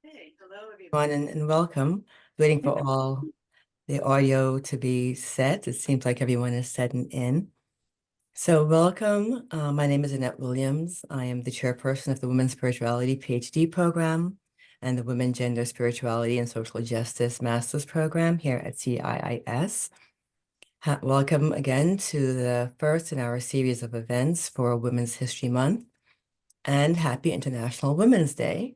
Hey, hello everyone, and welcome. Waiting for all the audio to be set. It seems like everyone is setting in. So welcome. My name is Annette Williams. I am the chairperson of the Women's Spirituality PhD program and the Women, Gender, Spirituality, and Social Justice Master's program here at CIIS. Welcome again to the first in our series of events for Women's History Month, and happy International Women's Day.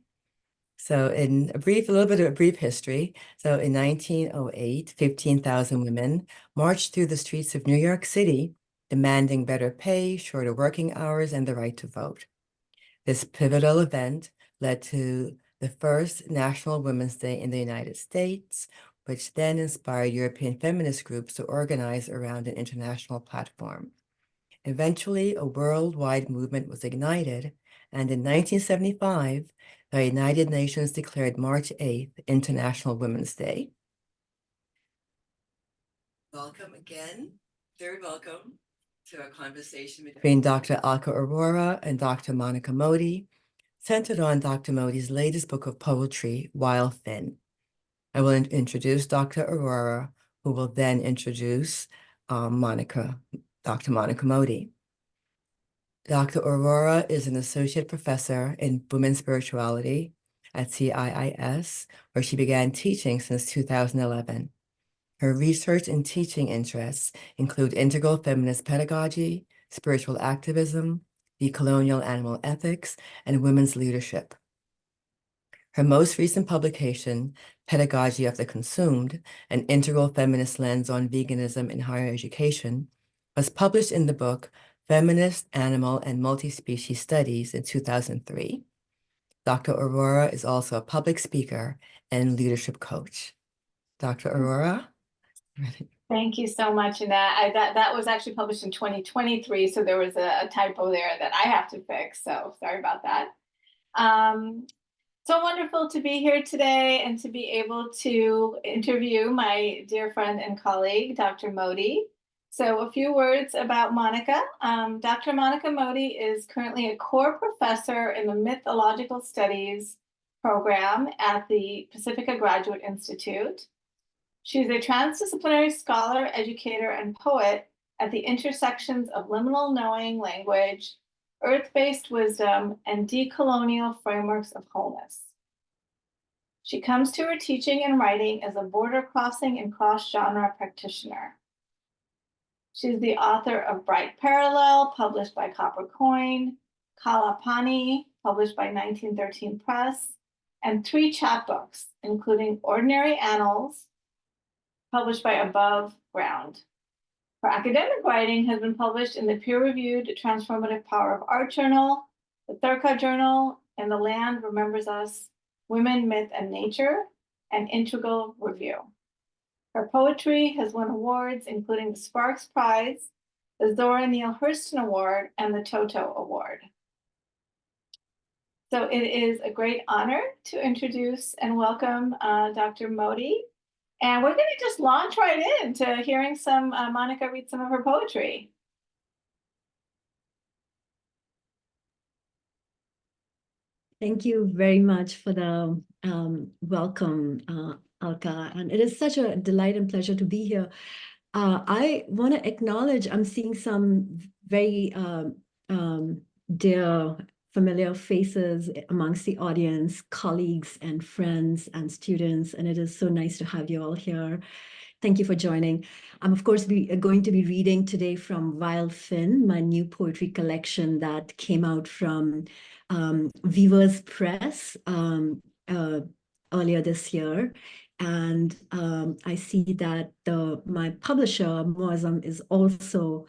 So in a little bit of a brief history. So in 1908, 15,000 women marched through the streets of New York City, demanding better pay, shorter working hours, and the right to vote. This pivotal event led to the first National Women's Day in the United States, which then inspired European feminist groups to organize around an international platform. Eventually, a worldwide movement was ignited, and in 1975, the United Nations declared March 8th International Women's Day. Welcome again, very welcome to a conversation between Dr. Alka Arora and Dr. Monica Mody, centered on Dr. Mody's latest book of poetry, While Thin. I will introduce Dr. Arora, who will then introduce Dr. Monica Mody. Dr. Arora is an associate professor in women's spirituality at CIIS, where she began teaching since 2011. Her research and teaching interests include integral feminist pedagogy, spiritual activism, decolonial animal ethics, and women's leadership. Her most recent publication, Pedagogy of the Consumed, an integral feminist lens on veganism in higher education, was published in the book Feminist, Animal, and Multi-Species Studies in 2003. Dr. Arora is also a public speaker and leadership coach. Dr. Arora? Thank you so much, Annette. That was actually published in 2023, so there was a typo there that I have to fix, so sorry about that. So wonderful to be here today and to be able to interview my dear friend and colleague, Dr. Mody. So a few words about Monica. Dr. Monica Mody is currently a core professor in the Mythological Studies program at the Pacifica Graduate Institute. She's a transdisciplinary scholar, educator, and poet at the intersections of liminal knowing language, earth-based wisdom, and decolonial frameworks of wholeness. She comes to her teaching and writing as a border-crossing and cross-genre practitioner. She's the author of Bright Parallel, published by Copper Coin, Kalapani, published by 1913 Press, and 3 chapbooks, including Ordinary Annals, published by Above Ground. Her academic writing has been published in the peer-reviewed Transformative Power of Art Journal, the Thurka Journal, and The Land Remembers Us, Women, Myth, and Nature, and Integral Review. Her poetry has won awards, including the Sparks Prize, the Zora Neale Hurston Award, and the Toto Award. So it is a great honor to introduce and welcome Dr. Mody. And we're going to just launch right into hearing some Monica read some of her poetry. Thank you very much for the welcome, Alka. And it is such a delight and pleasure to be here. I want to acknowledge I'm seeing some very dear, familiar faces amongst the audience, colleagues and friends and students, and it is so nice to have you all here. Thank you for joining. I'm, of course, going to be reading today from While Thin, my new poetry collection that came out from Weavers Press earlier this year. And I see that my publisher, Muazzam, is also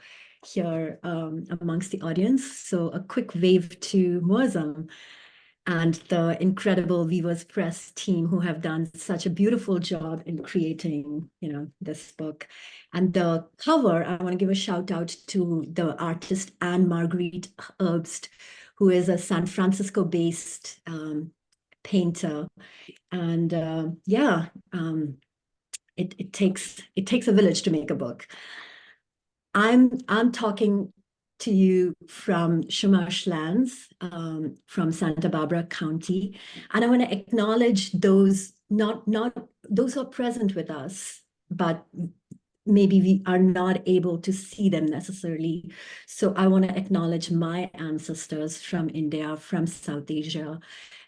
here amongst the audience. So a quick wave to Muazzam and the incredible Weavers Press team who have done such a beautiful job in creating, this book. And the cover, I want to give a shout out to the artist Anne Marguerite Herbst, who is a San Francisco-based painter. And it takes a village to make a book. I'm talking to you from Chumash from Santa Barbara County. And I want to acknowledge those, not those who are present with us, but maybe we are not able to see them necessarily. So I want to acknowledge my ancestors from India, from South Asia,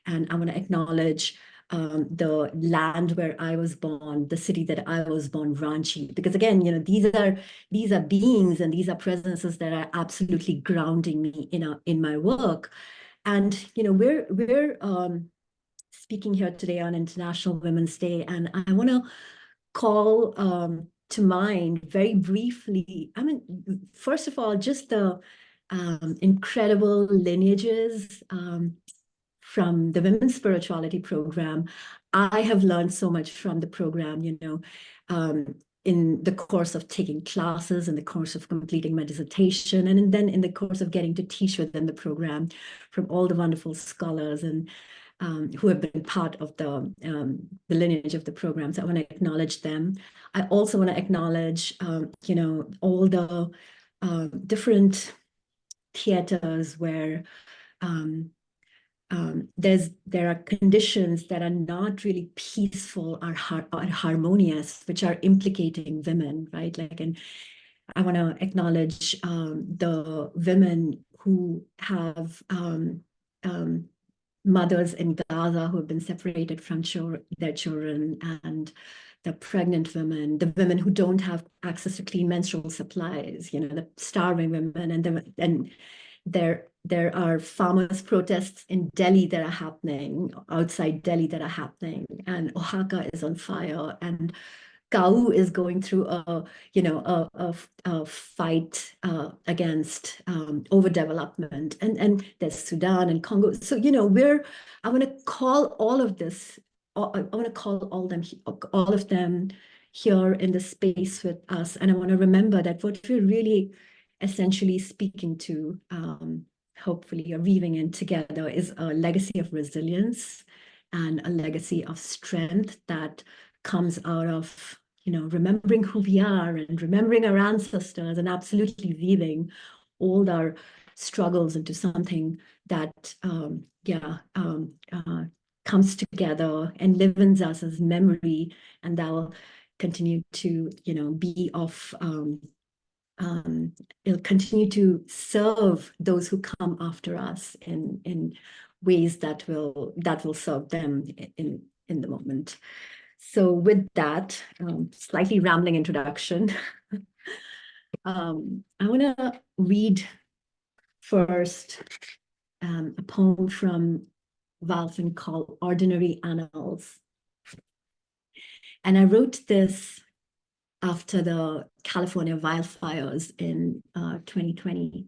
and I want to acknowledge the land where I was born, the city that I was born, Ranchi. Because again, you know, these are beings and these are presences that are absolutely grounding me in my work. And you know, we're speaking here today on International Women's Day, and I want to call to mind very briefly. I mean, first of all, just the incredible lineages from the Women's Spirituality Program. I have learned so much from the program, you know, in the course of taking classes, in the course of completing my dissertation, and then in the course of getting to teach within the program from all the wonderful scholars and who have been part of the lineage of the programs. I want to acknowledge them. I also want to acknowledge, you know, all the different theaters where there are conditions that are not really peaceful or harmonious, which are implicating women, right? Like, and I want to acknowledge the women who have mothers in Gaza who have been separated from their children, and the pregnant women, the women who don't have access to clean menstrual supplies, you know, the starving women, and there are farmers' protests in Delhi that are happening, outside Delhi that are happening, and Oaxaca is on fire, and Kau is going through a fight against overdevelopment, and there's Sudan and Congo. So you know, I want to call all of this. I want to call all of them here in the space with us, and I want to remember that what we're really essentially speaking to, hopefully, or weaving in together, is a legacy of resilience and a legacy of strength that comes out of, you know, remembering who we are and remembering our ancestors, and absolutely weaving all our struggles into something that comes together and lives in us as memory, and that will continue to, you know, be of it'll continue to serve those who come after us in ways that will serve them in the moment. So with that slightly rambling introduction, I want to read first a poem from Walton called Ordinary Annals. And I wrote this after the California wildfires in 2020.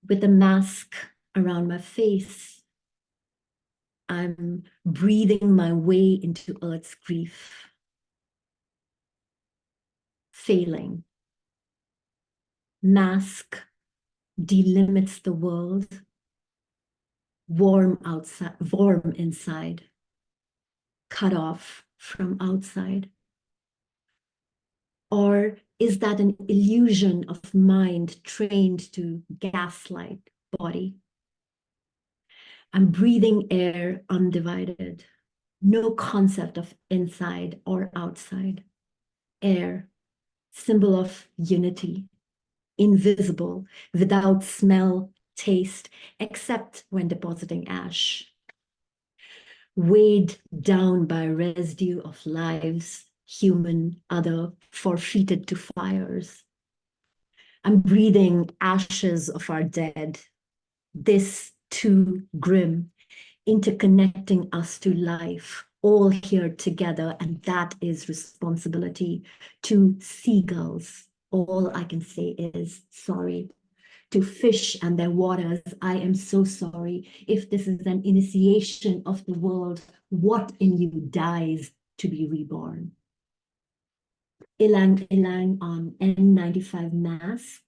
With a mask around my face, I'm breathing my way into Earth's grief. Failing. Mask delimits the world. Warm outside, warm inside. Cut off from outside. Or is that an illusion of mind trained to gaslight body? I'm breathing air undivided. No concept of inside or outside. Air, symbol of unity, invisible, without smell, taste, except when depositing ash. Weighed down by residue of lives, human, other, forfeited to fires. I'm breathing ashes of our dead. This too grim, interconnecting us to life, all here together, and that is responsibility. To seagulls, all I can say is sorry. To fish and their waters, I am so sorry. If this is an initiation of the world, what in you dies to be reborn? Ilang ilang on N95 mask,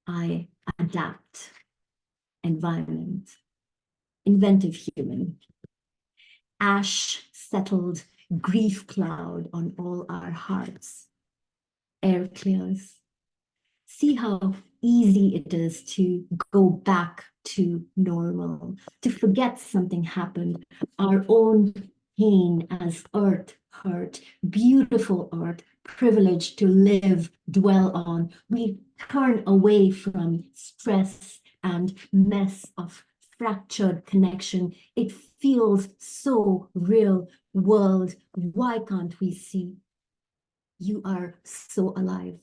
I adapt. Environment. Inventive human. Ash settled grief cloud on all our hearts. air clears. See how easy it is to go back to normal, to forget something happened, our own pain as earth hurt, beautiful earth, privilege to live, dwell on. We turn away from stress and mess of fractured connection. It feels so real. World, why can't we see? You are so alive,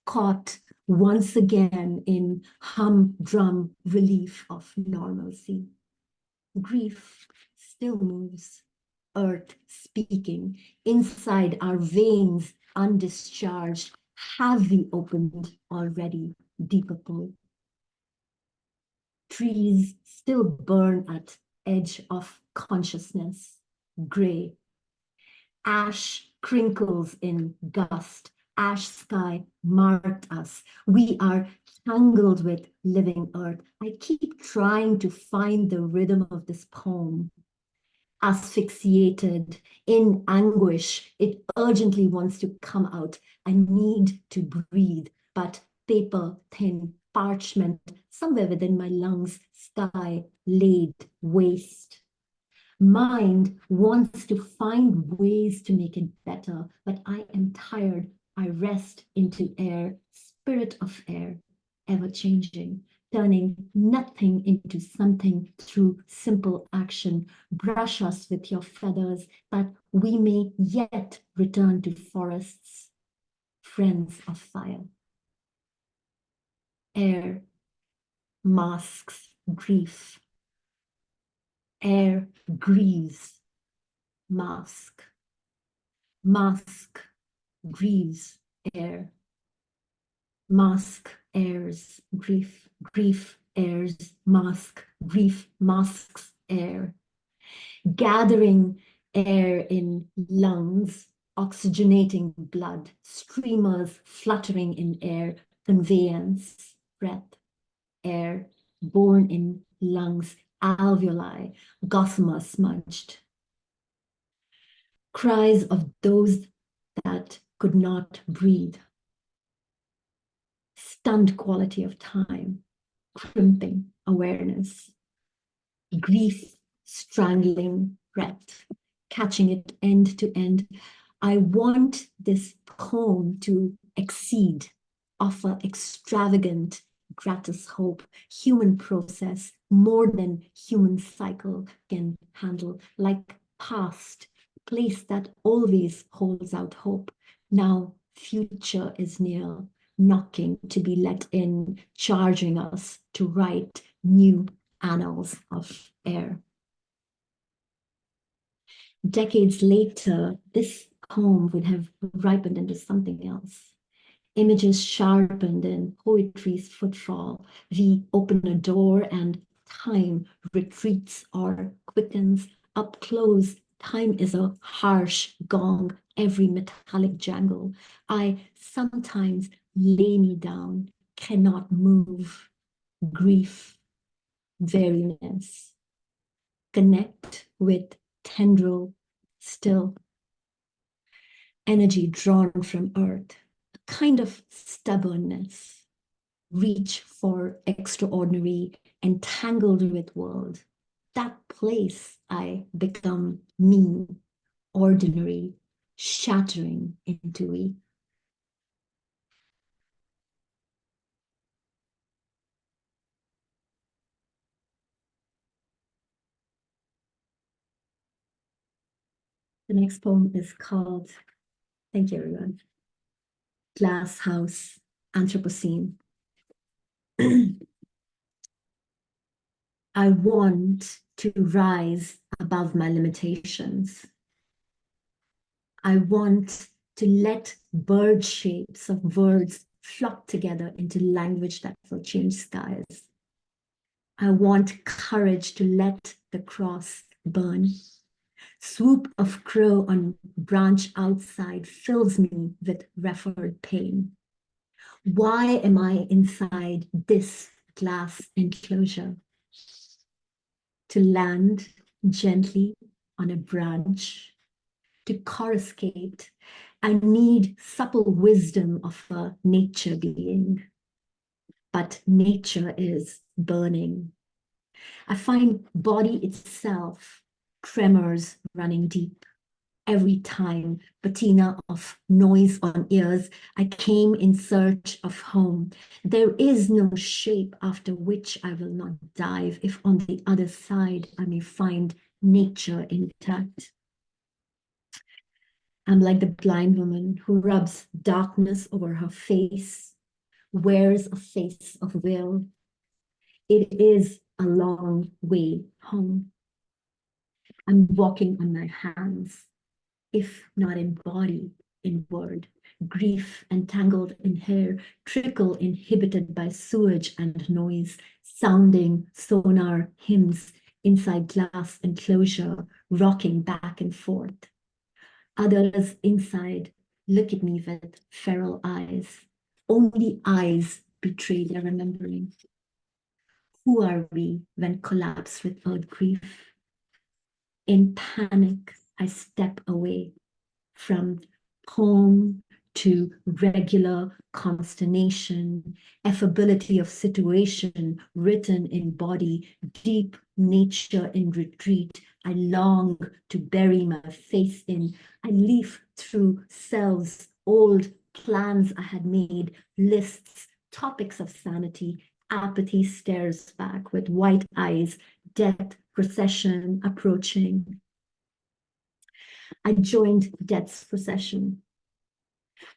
caught once again in humdrum relief of normalcy. Grief still moves, earth speaking, inside our veins undischarged. Have we opened already, deeper pull? Trees still burn at edge of consciousness, gray. Ash crinkles in gust. Ash sky marked us. We are tangled with living earth. I keep trying to find the rhythm of this poem. Asphyxiated, in anguish, it urgently wants to come out. I need to breathe, but paper thin, parchment, somewhere within my lungs, sky laid waste. Mind wants to find ways to make it better, but I am tired. I rest into air, spirit of air, ever changing, turning nothing into something through simple action. Brush us with your feathers that we may yet return to forests, friends of fire. Air masks grief. Air grieves. Mask. Mask grieves air. Mask airs grief. Grief airs mask. Grief masks air. Gathering air in lungs, oxygenating blood, streamers fluttering in air, conveyance, breath, air, born in lungs, alveoli, gossamer smudged. Cries of those that could not breathe. Stunned quality of time, crimping awareness. Grief strangling breath, catching it end to end. I want this poem to exceed, offer extravagant, gratis hope, human process, more than human cycle can handle, like past, place that always holds out hope. Now future is near, knocking to be let in, charging us to write new annals of air. Decades later, this poem would have ripened into something else. Images sharpened in poetry's footfall. We open a door and time retreats or quickens. Up close, time is a harsh gong, every metallic jangle. I sometimes lay me down, cannot move. Grief, weariness. Connect with tendril still. Energy drawn from earth, a kind of stubbornness, reach for extraordinary, entangled with world. That place I become mean, ordinary, shattering into we. The next poem is called, thank you everyone, Glass House, Anthropocene. I want to rise above my limitations. I want to let bird shapes of words flock together into language that will change skies. I want courage to let the cross burn. Swoop of crow on branch outside fills me with referred pain. Why am I inside this glass enclosure? To land gently on a branch, to coruscate I need supple wisdom of a nature being, but nature is burning. I find body itself tremors running deep. Every time, patina of noise on ears, I came in search of home. There is no shape after which I will not dive, if on the other side I may find nature intact. I'm like the blind woman who rubs darkness over her face, wears a face of will. It is a long way home. I'm walking on my hands, if not in body, in word. Grief entangled in hair, trickle inhibited by sewage and noise, sounding sonar hymns inside glass enclosure, rocking back and forth. Others inside look at me with feral eyes. Only eyes betray their remembering. Who are we when collapse with earth grief? In panic, I step away from poem to regular consternation, affability of situation written in body, deep nature in retreat. I long to bury my face in. I leaf through selves, old plans I had made, lists, topics of sanity. Apathy stares back with white eyes, death procession approaching. I joined death's procession.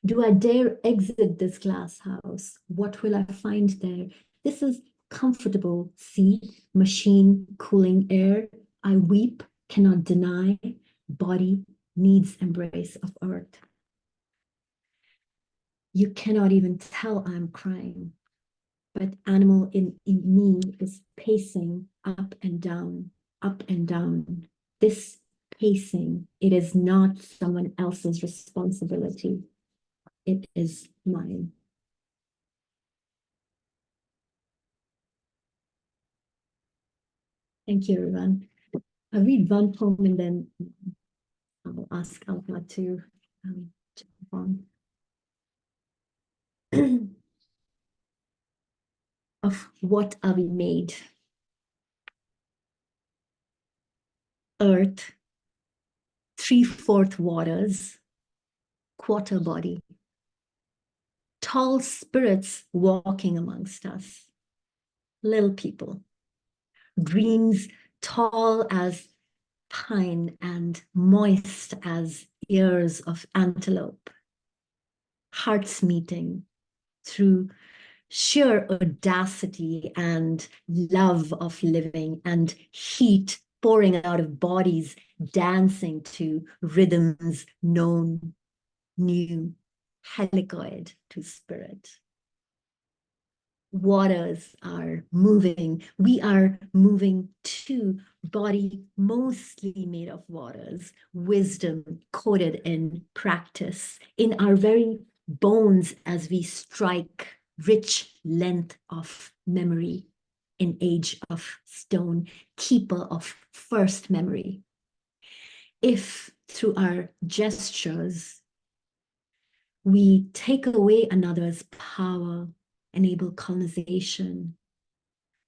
Do I dare exit this glass house? What will I find there? This is comfortable. See, machine cooling air. I weep, cannot deny. Body needs embrace of earth. You cannot even tell I'm crying, but animal in me is pacing up and down, up and down. This pacing, it is not someone else's responsibility. It is mine. Thank you, everyone. I'll read one poem and then I'll ask Alka to jump on. Of what are we made? Earth, 3/4 waters, quarter body. Tall spirits walking amongst us. Little people. Dreams tall as pine and moist as ears of antelope. Hearts meeting through sheer audacity and love of living, and heat pouring out of bodies, dancing to rhythms known, new, helicoid to spirit. Waters are moving. We are moving too. Body mostly made of waters. Wisdom coded in practice. In our very bones as we strike rich length of memory. In age of stone, keeper of first memory. If through our gestures we take away another's power, enable colonization,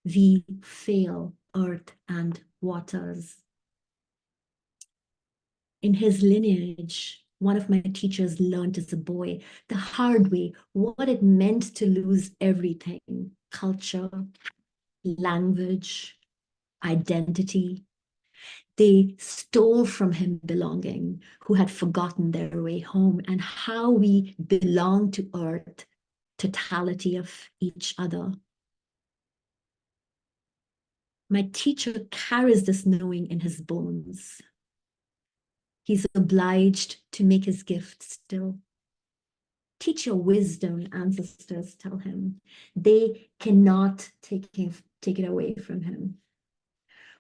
we fail earth and waters. In his lineage, one of my teachers learned as a boy the hard way what it meant to lose everything: culture, language, identity. They stole from him belonging, who had forgotten their way home, and how we belong to earth, totality of each other. My teacher carries this knowing in his bones. He's obliged to make his gift still. Teach your wisdom, ancestors tell him. They cannot take it away from him.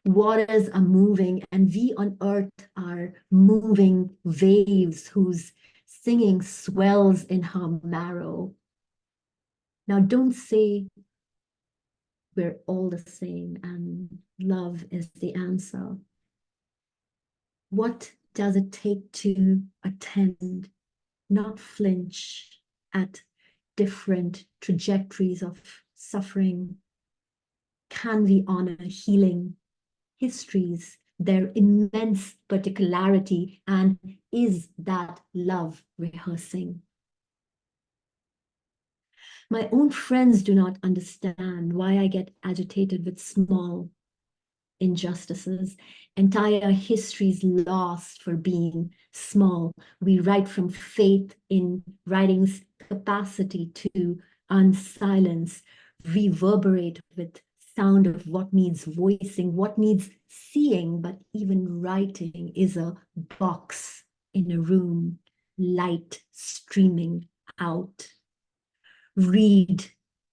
Waters are moving, and we on earth are moving waves whose singing swells in her marrow. Now, don't say we're all the same and love is the answer. What does it take to attend not flinch at different trajectories of suffering? Can we honor healing histories, their immense particularity, and is that love rehearsing? My own friends do not understand why I get agitated with small injustices, entire histories lost for being small. We write from faith in writing's capacity to unsilence, reverberate with sound of what needs voicing, what needs seeing, but even writing is a box in a room, light streaming out. Read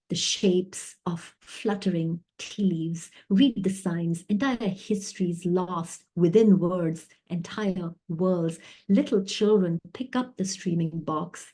the shapes of fluttering tea leaves, read the signs, entire histories lost within words, entire worlds. Little children pick up the streaming box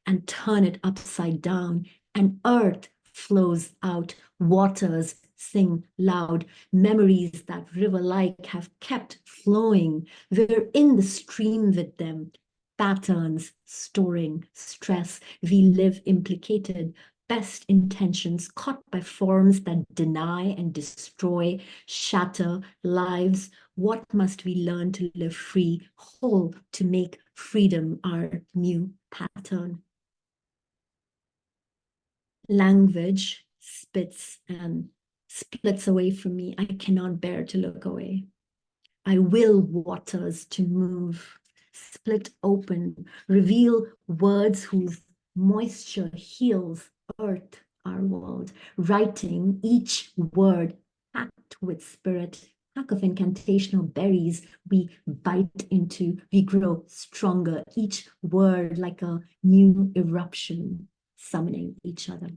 and turn it upside down, and earth flows out, waters sing loud, memories that river-like have kept flowing. We're in the stream with them, patterns storing stress. We live implicated, best intentions caught by forms that deny and destroy, shatter lives. What must we learn to live free, whole, to make freedom our new pattern? Language spits and splits away from me. I cannot bear to look away. I will waters to move, split open, reveal words whose moisture heals earth, our world, writing each word packed with spirit, pack of incantational berries we bite into, we grow stronger, each word like a new eruption, summoning each other.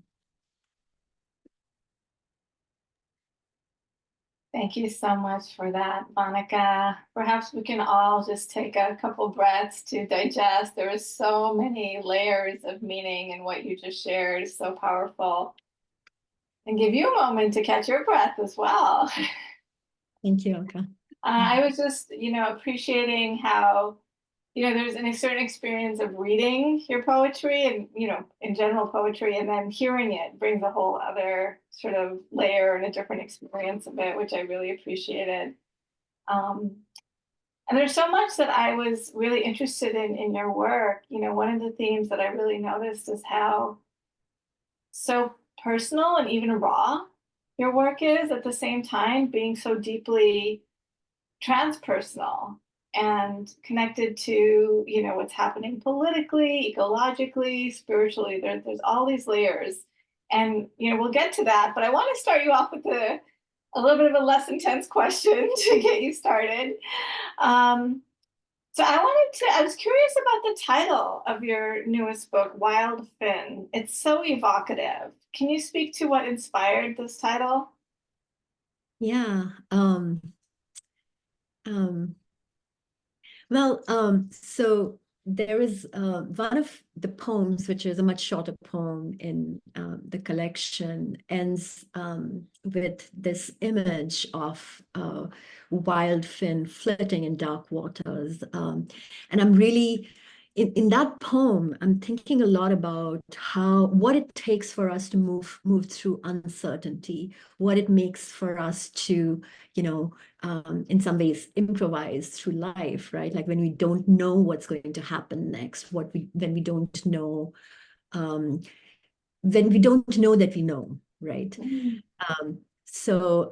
Thank you so much for that, Monica. Perhaps we can all just take a couple breaths to digest. There are so many layers of meaning in what you just shared, so powerful. And give you a moment to catch your breath as well. Thank you, Alka. I was just, appreciating how, there's a certain experience of reading your poetry and, in general poetry, and then hearing it brings a whole other sort of layer and a different experience of it, which I really appreciated. And there's so much that I was really interested in your work. One of the themes that I really noticed is how so personal and even raw your work is at the same time, being so deeply transpersonal and connected to what's happening politically, ecologically, spiritually. There's all these layers, and we'll get to that, but I want to start you off with a little bit of a less intense question to get you started. So I was curious about the title of your newest book, Wild Fin. It's so evocative. Can you speak to what inspired this title? Yeah. So there is one of the poems, which is a much shorter poem in the collection, ends with this image of wild fin flitting in dark waters. And I'm really, in that poem, I'm thinking a lot about what it takes for us to move through uncertainty, what it makes for us to, in some ways improvise through life, right? Like when we don't know what's going to happen next, when we don't know, when we don't know that we know, right? Mm. So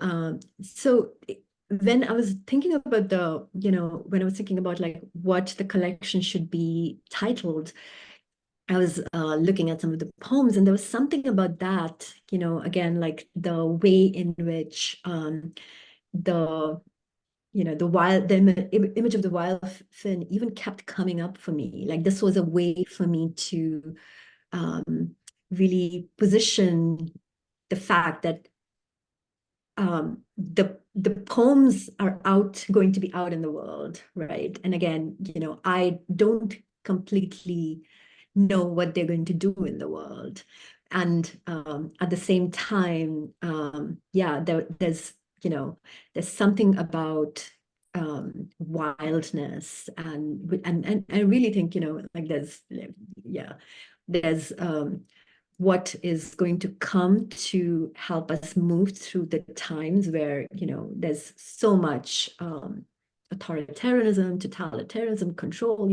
when I was thinking about when I was thinking about like what the collection should be titled, I was looking at some of the poems, and there was something about that, again, like the way in which the image of the wild fin even kept coming up for me. Like this was a way for me to really position the fact that the poems are going to be out in the world, right? And again, I don't completely know what they're going to do in the world. And at the same time, there's something about wildness, and I really think, like there's what is going to come to help us move through the times where, there's so much authoritarianism, totalitarianism, control,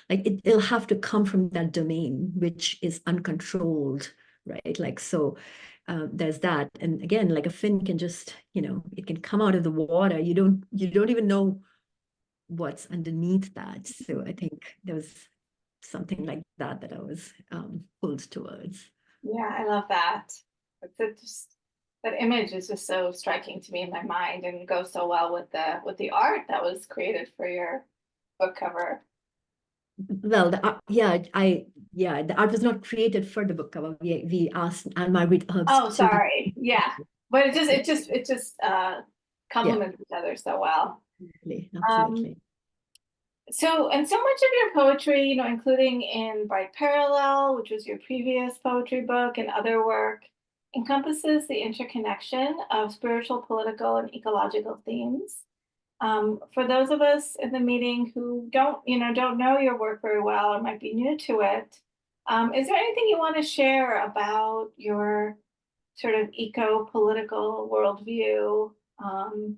like it'll have to come from that domain, which is uncontrolled, right? Like, so there's that. And again, like a fin can just, it can come out of the water. You don't even know what's underneath that. So I think there was something like that I was pulled towards. Yeah, I love that. That image is just so striking to me in my mind and goes so well with the art that was created for your book cover. Well, the art, the art was not created for the book cover. We asked Alma Reed Herbst Oh, to. sorry. Yeah. But it just complements each other so well. Absolutely. So, and so much of your poetry, including in Bright Parallel, which was your previous poetry book, and other work, encompasses the interconnection of spiritual, political, and ecological themes. For those of us in the meeting who don't know your work very well or might be new to it, is there anything you want to share about your sort of eco-political worldview, and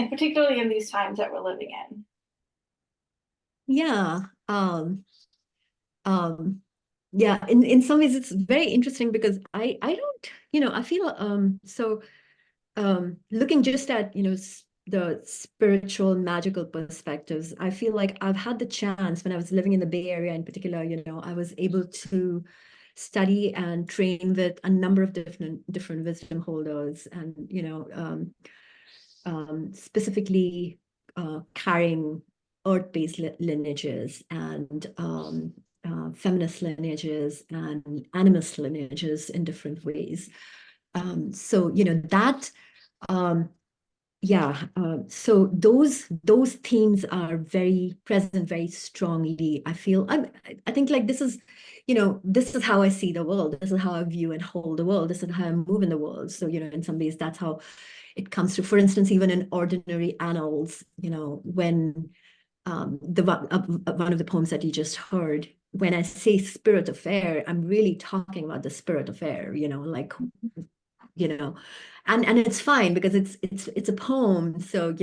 particularly in these times that we're living in? Yeah. Yeah, in some ways it's very interesting because I don't, I feel so looking just at, the spiritual magical perspectives, I feel like I've had the chance when I was living in the Bay Area in particular, I was able to study and train with a number of different wisdom holders, and specifically carrying earth-based lineages and feminist lineages and animist lineages in different ways. So that so those themes are very present very strongly. I think like this is how I see the world, this is how I view and hold the world, this is how I move in the world. So in some ways that's how it comes through. For instance, even in ordinary annals, when one of the poems that you just heard, when I say spirit of air, I'm really talking about the spirit of air, like and it's fine because it's a poem, so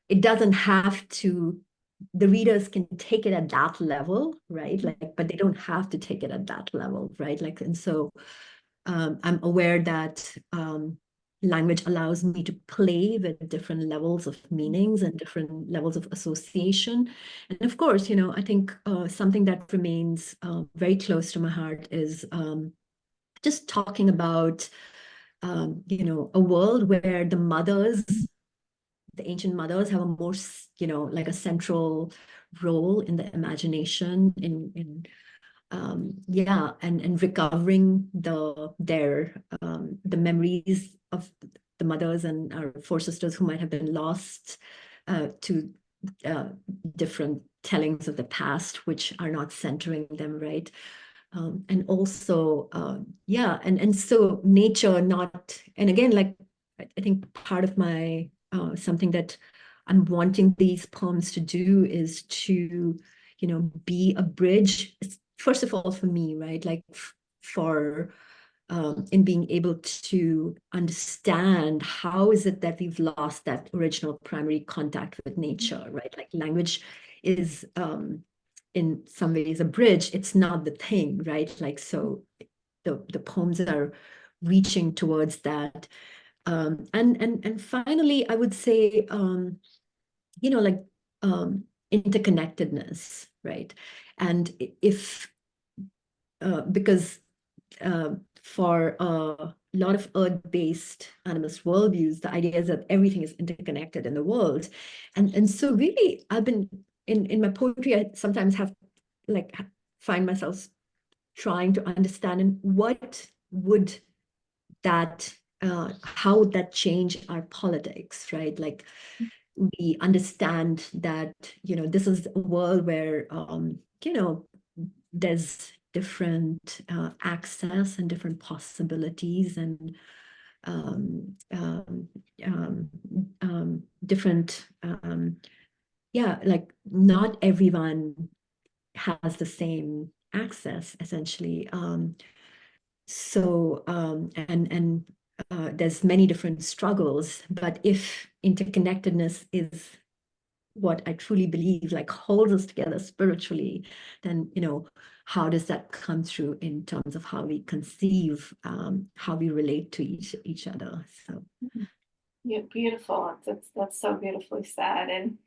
it doesn't have to, the readers can take it at that level, right? Like, but they don't have to take it at that level, right? Like, and so I'm aware that language allows me to play with different levels of meanings and different levels of association. And of course, I think something that remains very close to my heart is just talking about a world where the ancient mothers have a more, like a central role in the imagination, and recovering the memories of the mothers and our four-sisters who might have been lost to different tellings of the past, which are not centering them, right? And also, and so nature not, and again, like, I think part of my, something that I'm wanting these poems to do is to, be a bridge, first of all, for me, right? Like for, in being able to understand how is it that we've lost that original primary contact with nature, right? Like language is, in some ways a bridge, it's not the thing, right? Like, so the poems are reaching towards that. And finally, I would say, like interconnectedness, right? And if, because for a lot of earth-based animist worldviews, the idea is that everything is interconnected in the world. And so really, I've been, in my poetry, I sometimes have like find myself trying to understand, and what would that, how would that change our politics, right? Like we understand that, this is a world where, there's different access and different possibilities, and different, yeah, like not everyone has the same access, essentially. There's many different struggles, but if interconnectedness is what I truly believe like holds us together spiritually, then how does that come through in terms of how we conceive, how we relate to each other? So Yeah, beautiful. That's so beautifully said. And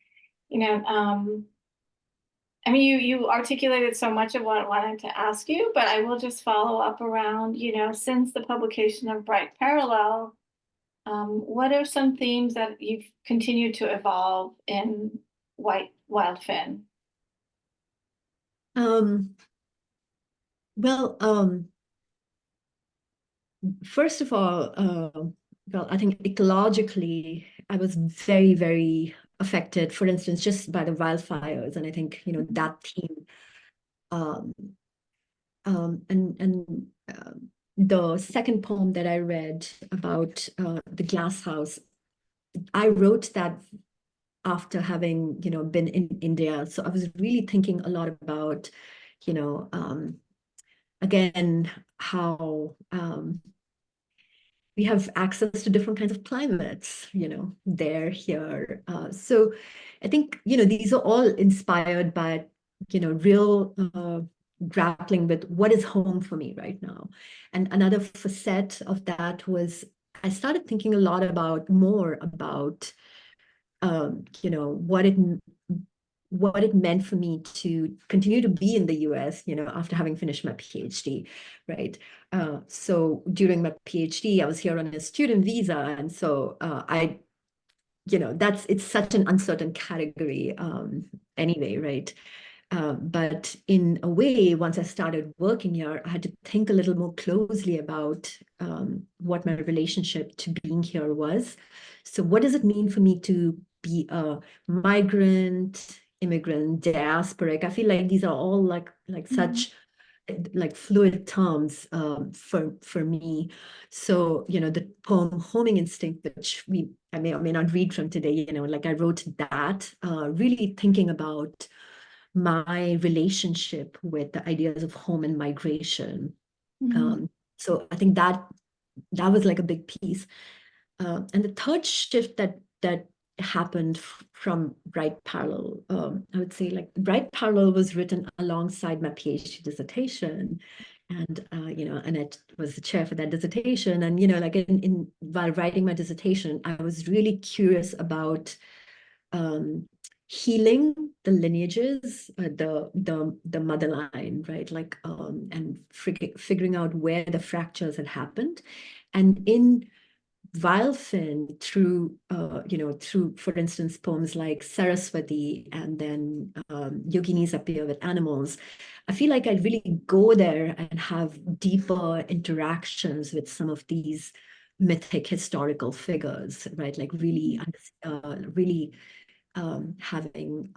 I mean, you articulated so much of what I wanted to ask you, but I will just follow up around, since the publication of Bright Parallel, what are some themes that you've continued to evolve in Wildfin? Well, first of all, well, I think ecologically, I was very, very affected, for instance, just by the wildfires. And I think, that theme, and the second poem that I read about the glass house, I wrote that after having, been in India. So I was really thinking a lot about, again, how we have access to different kinds of climates, there, here. So I think, these are all inspired by, real grappling with what is home for me right now. And another facet of that was I started thinking a lot more about, what it meant for me to continue to be in the US, after having finished my PhD, right? So during my PhD, I was here on a student visa. And so it's such an uncertain category anyway, right? But in a way, once I started working here, I had to think a little more closely about what my relationship to being here was. So what does it mean for me to be a migrant, immigrant, diasporic? I feel like these are all like such like fluid terms for me. So, the poem Homing Instinct, which I may or may not read from today, like I wrote that, really thinking about my relationship with the ideas of home and migration. So I think that was like a big piece. And the third shift that happened from Bright Parallel, I would say like Bright Parallel was written alongside my PhD dissertation. And, Annette was the chair for that dissertation. And, like while writing my dissertation, I was really curious about healing the lineages, the mother line, right? Like, and figuring out where the fractures had happened. And in Wildfin, through, for instance, poems like Saraswati and then Yoginis Appear with Animals, I feel like I really go there and have deeper interactions with some of these mythic historical figures, right? Like really, really having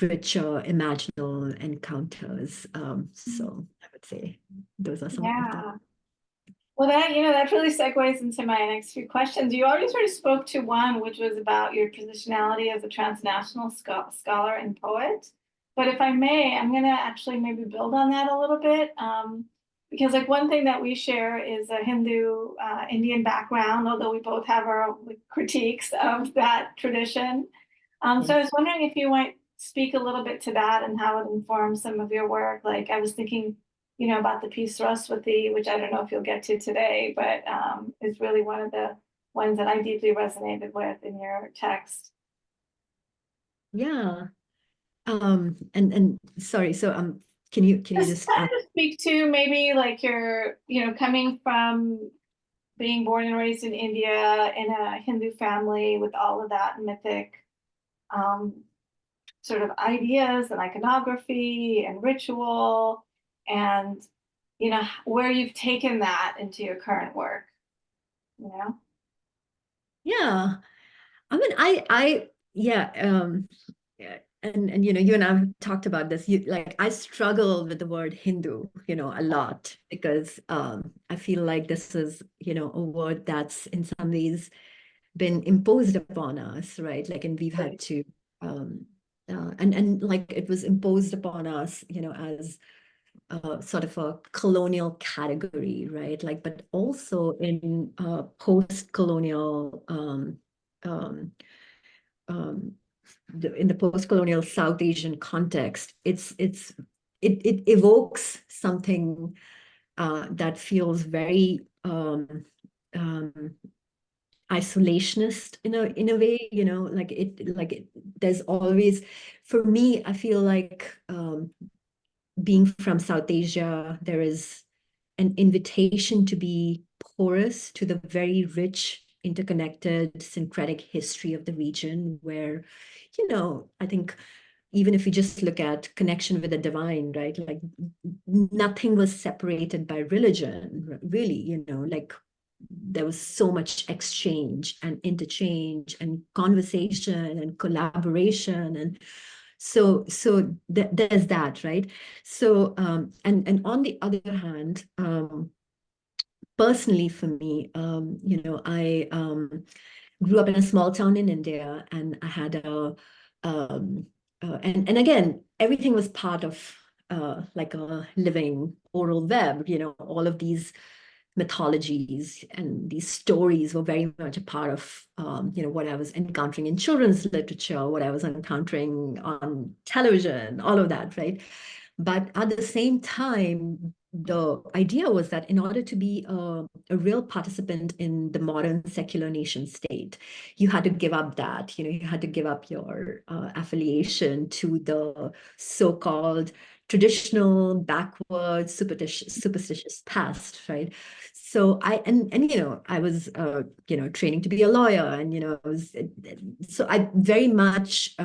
richer imaginal encounters. So I would say those are some of them. Well, that really segues into my next few questions. You already sort of spoke to one, which was about your positionality as a transnational scholar and poet. But if I may, I'm going to actually maybe build on that a little bit. Because like one thing that we share is a Hindu Indian background, although we both have our critiques of that tradition. So I was wondering if you might speak a little bit to that and how it informs some of your work. Like I was thinking, about the piece Saraswati, which I don't know if you'll get to today, but is really one of the ones that I deeply resonated with in your text. Yeah. And sorry, so can you just kind of speak to maybe like your, coming from being born and raised in India in a Hindu family with all of that mythic sort of ideas and iconography and ritual, and where you've taken that into your current work. Yeah. I mean, yeah, and you and I've talked about this. Like I struggle with the word Hindu, a lot because I feel like this is, a word that's in some ways been imposed upon us, right? Like, and we've had to, and like it was imposed upon us, as sort of a colonial category, right? Like, but also in post-colonial, um, um, in the post-colonial South Asian context, it evokes something that feels very isolationist in a way, there's always, for me, I feel like being from South Asia, there is an invitation to be porous to the very rich, interconnected, syncretic history of the region, where, I think even if we just look at connection with the divine, right? Like nothing was separated by religion, really, like there was so much exchange and interchange and conversation and collaboration, and there's that, right? So and on the other hand, personally for me, I grew up in a small town in India, and I had and again, everything was part of like a living oral web, all of these mythologies and these stories were very much a part of what I was encountering in children's literature, what I was encountering on television, all of that, right? But at the same time, the idea was that in order to be a real participant in the modern secular nation state, you had to give up that, you had to give up your affiliation to the so-called traditional, backward, superstitious past, right? So I was training to be a lawyer, and so I very much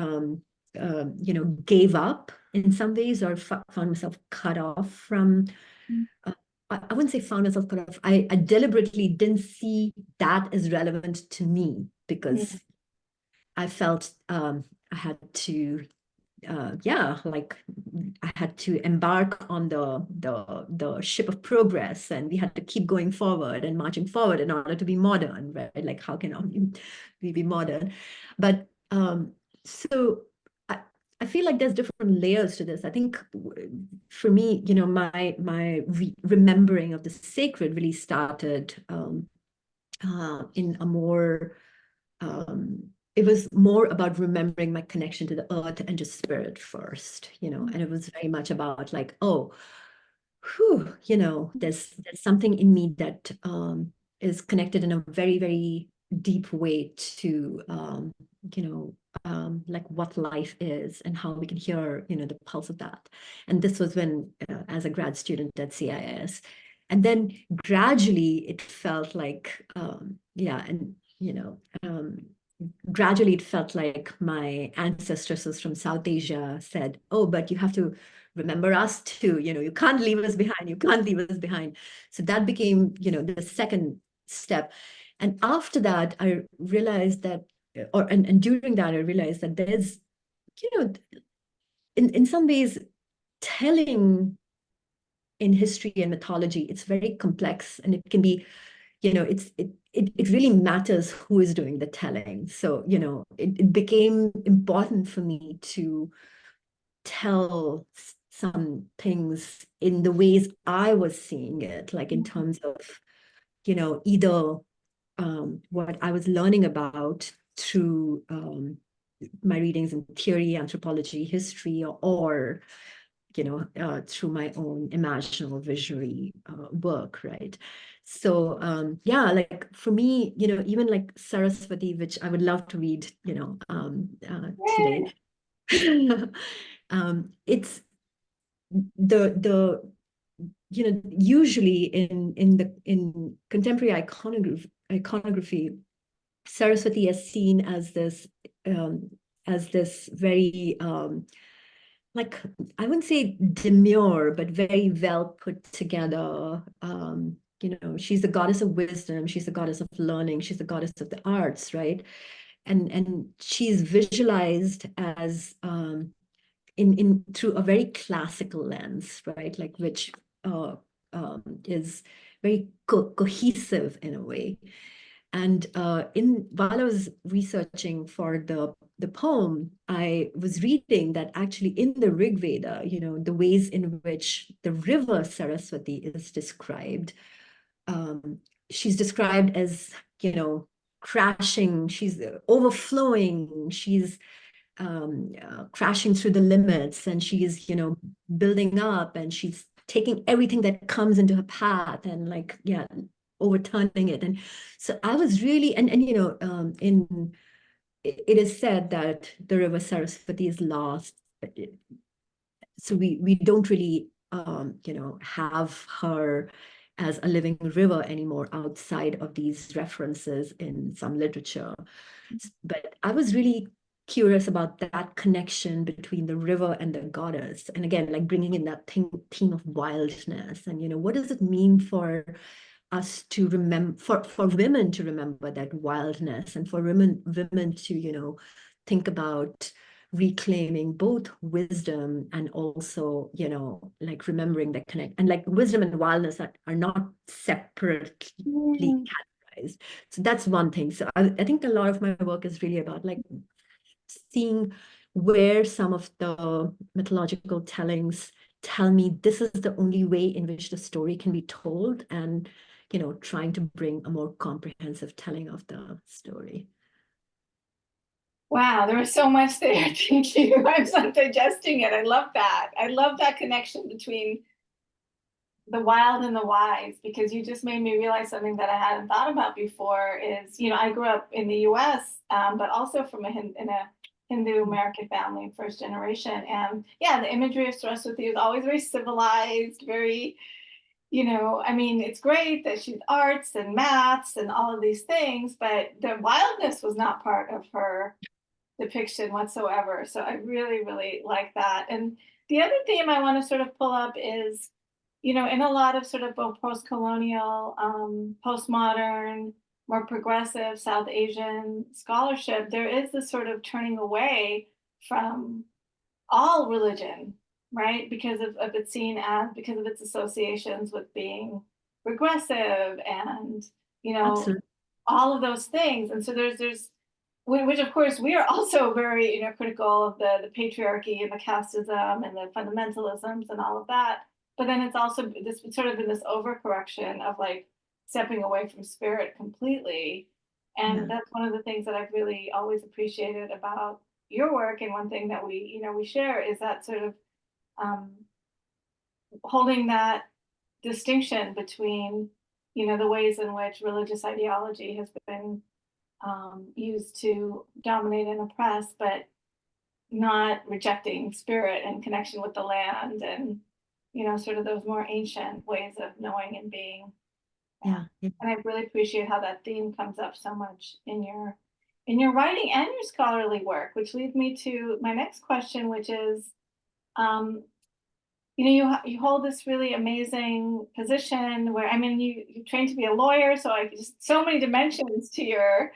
gave up in some ways, or found myself cut off from. I wouldn't say found myself cut off. I deliberately didn't see that as relevant to me because I felt I had to like I had to embark on the ship of progress, and we had to keep going forward and marching forward in order to be modern, right? Like how can we be modern? But so I feel like there's different layers to this. I think for me, my remembering of the sacred really started in a more it was more about remembering my connection to the earth and just spirit first, and it was very much about like, oh, whew, there's something in me that is connected in a very, very deep way to, like what life is and how we can hear, the pulse of that. And this was when, as a grad student at CIS, and then gradually it felt like, gradually it felt like my ancestors from South Asia said, oh, but you have to remember us too, you can't leave us behind, you can't leave us behind. So that became, the second step. And after that, I realized that, and during that, I realized that there's, in some ways, telling in history and mythology, it's very complex, and it can be, it really matters who is doing the telling. So, it became important for me to tell some things in the ways I was seeing it, like in terms of, either what I was learning about through my readings in theory, anthropology, history, or through my own imaginal visionary work, right? So like for me, even like Saraswati, which I would love to read, today. It's the usually in contemporary iconography, Saraswati is seen as this very like, I wouldn't say demure, but very well put together. She's the goddess of wisdom, she's the goddess of learning, she's the goddess of the arts, right? and she's visualized as in through a very classical lens, right? Like which is very cohesive in a way. And while I was researching for the poem, I was reading that actually in the Rig Veda, the ways in which the river Saraswati is described, she's described as, crashing, she's overflowing, she's crashing through the limits, and she's, building up, and she's taking everything that comes into her path and like, yeah, overturning it. And so I was really, and it is said that the river Saraswati is lost. So we don't really, have her as a living river anymore outside of these references in some literature. But I was really curious about that connection between the river and the goddess. And again, like bringing in that theme of wildness, and, what does it mean for us to remember, for women to remember that wildness, and for women to, think about reclaiming both wisdom and also, like remembering the connect, and like wisdom and wildness are not separately categorized. So that's one thing. So I think a lot of my work is really about like seeing where some of the mythological tellings tell me this is the only way in which the story can be told, and trying to bring a more comprehensive telling of the story. Wow, there was so much there. Thank you. I'm not digesting it. I love that. I love that connection between the wild and the wise, because you just made me realize something that I hadn't thought about before is, I grew up in the US, but also from in a Hindu American family, first generation. And yeah, the imagery of Saraswati is always very civilized, very, I mean, it's great that she's arts and maths and all of these things, but the wildness was not part of her depiction whatsoever. So I really, really like that. And the other theme I want to sort of pull up is, in a lot of sort of both post-colonial, postmodern, more progressive South Asian scholarship, there is this sort of turning away from all religion, right? Because of its seen as, because of its associations with being regressive and, Absolutely. all of those things. And so there's which of course we are also very, critical of the patriarchy and the casteism and the fundamentalisms and all of that. But then it's also this sort of been this overcorrection of like stepping away from spirit completely. And Yeah. that's one of the things that I've really always appreciated about your work. And one thing that we share is that sort of holding that distinction between, the ways in which religious ideology has been used to dominate and oppress, but not rejecting spirit and connection with the land, and sort of those more ancient ways of knowing and being. Yeah. And I really appreciate how that theme comes up so much in your writing and your scholarly work, which leads me to my next question, which is, you hold this really amazing position where, I mean, you trained to be a lawyer, so I just so many dimensions to your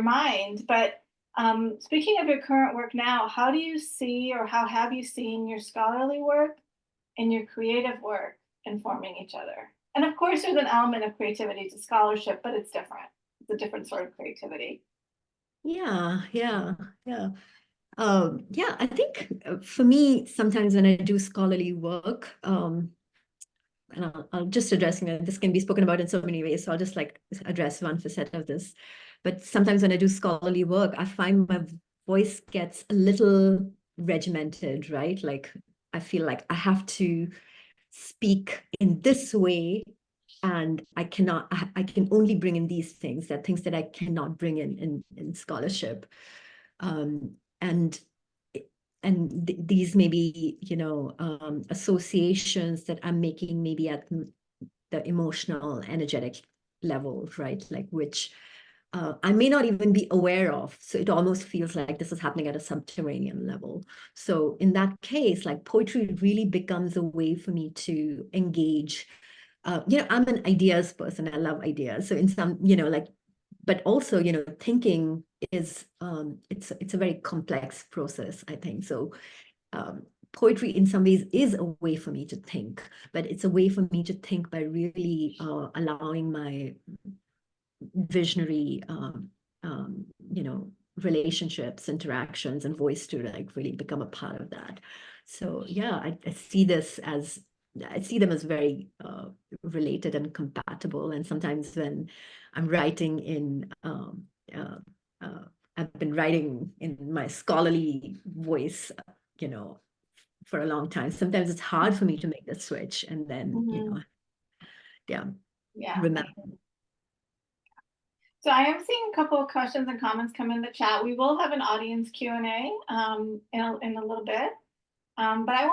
mind. But speaking of your current work now, how do you see, or how have you seen your scholarly work and your creative work informing each other? And of course, there's an element of creativity to scholarship, but it's different. It's a different sort of creativity. Yeah. I think for me, sometimes when I do scholarly work, and I'll just address, this can be spoken about in so many ways, so I'll just like address one facet of this. But sometimes when I do scholarly work, I find my voice gets a little regimented, right? Like I feel like I have to speak in this way, and I can only bring in these things, that things that I cannot bring in scholarship. And these may be, associations that I'm making maybe at the emotional, energetic level, right? Like which I may not even be aware of. So it almost feels like this is happening at a subterranean level. So in that case, like poetry really becomes a way for me to engage. I'm an ideas person. I love ideas. So in some, like but also, you know, thinking is it's a very complex process, I think. So poetry in some ways is a way for me to think, but it's a way for me to think by really allowing my visionary you know, relationships, interactions, and voice to like really become a part of that. So yeah, I see this as, I see them as very related and compatible. And sometimes when I'm writing in I've been writing in my scholarly voice, you know, for a long time. Sometimes it's hard for me to make the switch, and then, you know, yeah, Yeah. remember. So I am seeing a couple of questions and comments come in the chat. We will have an audience Q&A in a little bit. But I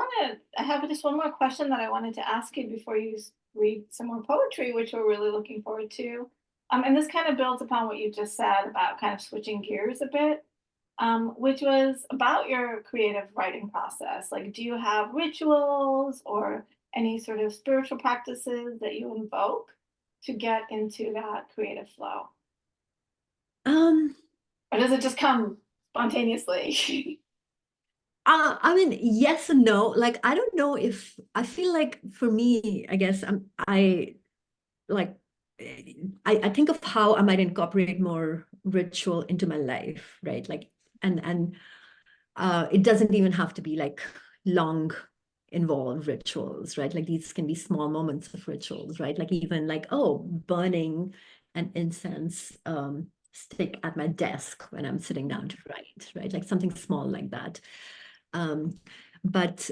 have just one more question that I wanted to ask you before you read some more poetry, which we're really looking forward to. And this kind of builds upon what you just said about kind of switching gears a bit, which was about your creative writing process. Like, do you have rituals or any sort of spiritual practices that you invoke to get into that creative flow? Or does it just come spontaneously? I mean, yes and no. Like, I don't know if, I feel like for me, I guess I like, I think of how I might incorporate more ritual into my life, right? Like, and it doesn't even have to be like long involved rituals, right? Like these can be small moments of rituals, right? Like even like, oh, burning an incense stick at my desk when I'm sitting down to write, right? Like something small like that. But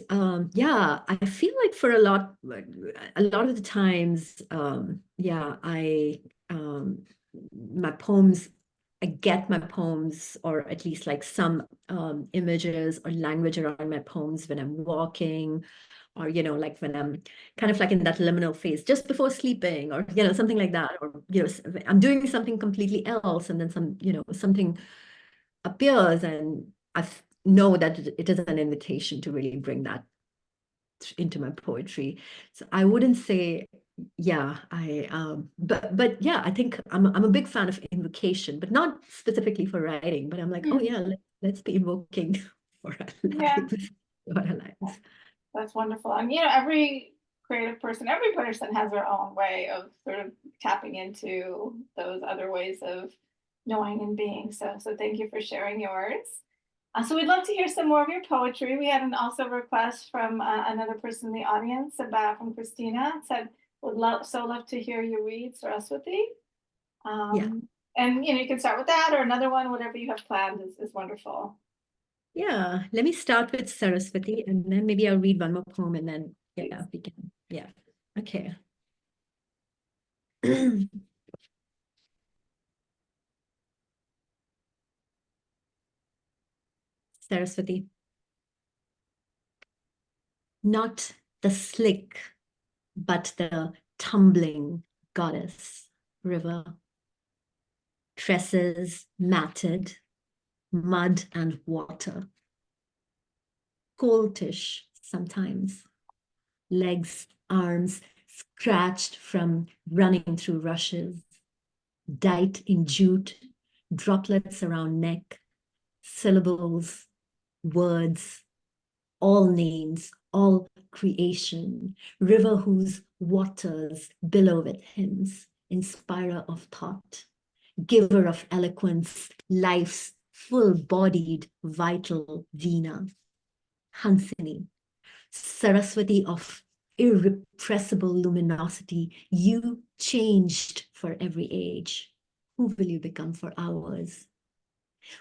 yeah, I feel like for a lot of the times, yeah, my poems, I get my poems, or at least like some images or language around my poems when I'm walking, or, you know, like when I'm kind of like in that liminal phase just before sleeping, or, you know, something like that, or, you know, I'm doing something completely else, and then some, you know, something appears, and I know that it is an invitation to really bring that into my poetry. So I wouldn't say, yeah, but yeah, I think I'm a big fan of invocation, but not specifically for writing, but I'm like, oh yeah, let's be invoking for our Yeah. lives, for our lives. That's wonderful. And you know, every person has their own way of sort of tapping into those other ways of knowing and being. So thank you for sharing yours. So we'd love to hear some more of your poetry. We had an also request from another person in the audience, from Christina. It said, would love to hear you read Saraswati. Yeah. And you know, you can start with that or another one, whatever you have planned is wonderful. Yeah, let me start with Saraswati, and then maybe I'll read one more poem, and then yeah, we can, yeah. Okay. Saraswati. Not the slick, but the tumbling goddess river. Tresses matted, mud and water. Coltish sometimes. Legs, arms scratched from running through rushes. Dight in jute, droplets around neck, syllables, words, all names, all creation, river whose waters billow with hymns, inspirer of thought, giver of eloquence, life's full-bodied, vital Veena, Hansini, Saraswati of irrepressible luminosity, you changed for every age. Who will you become for ours?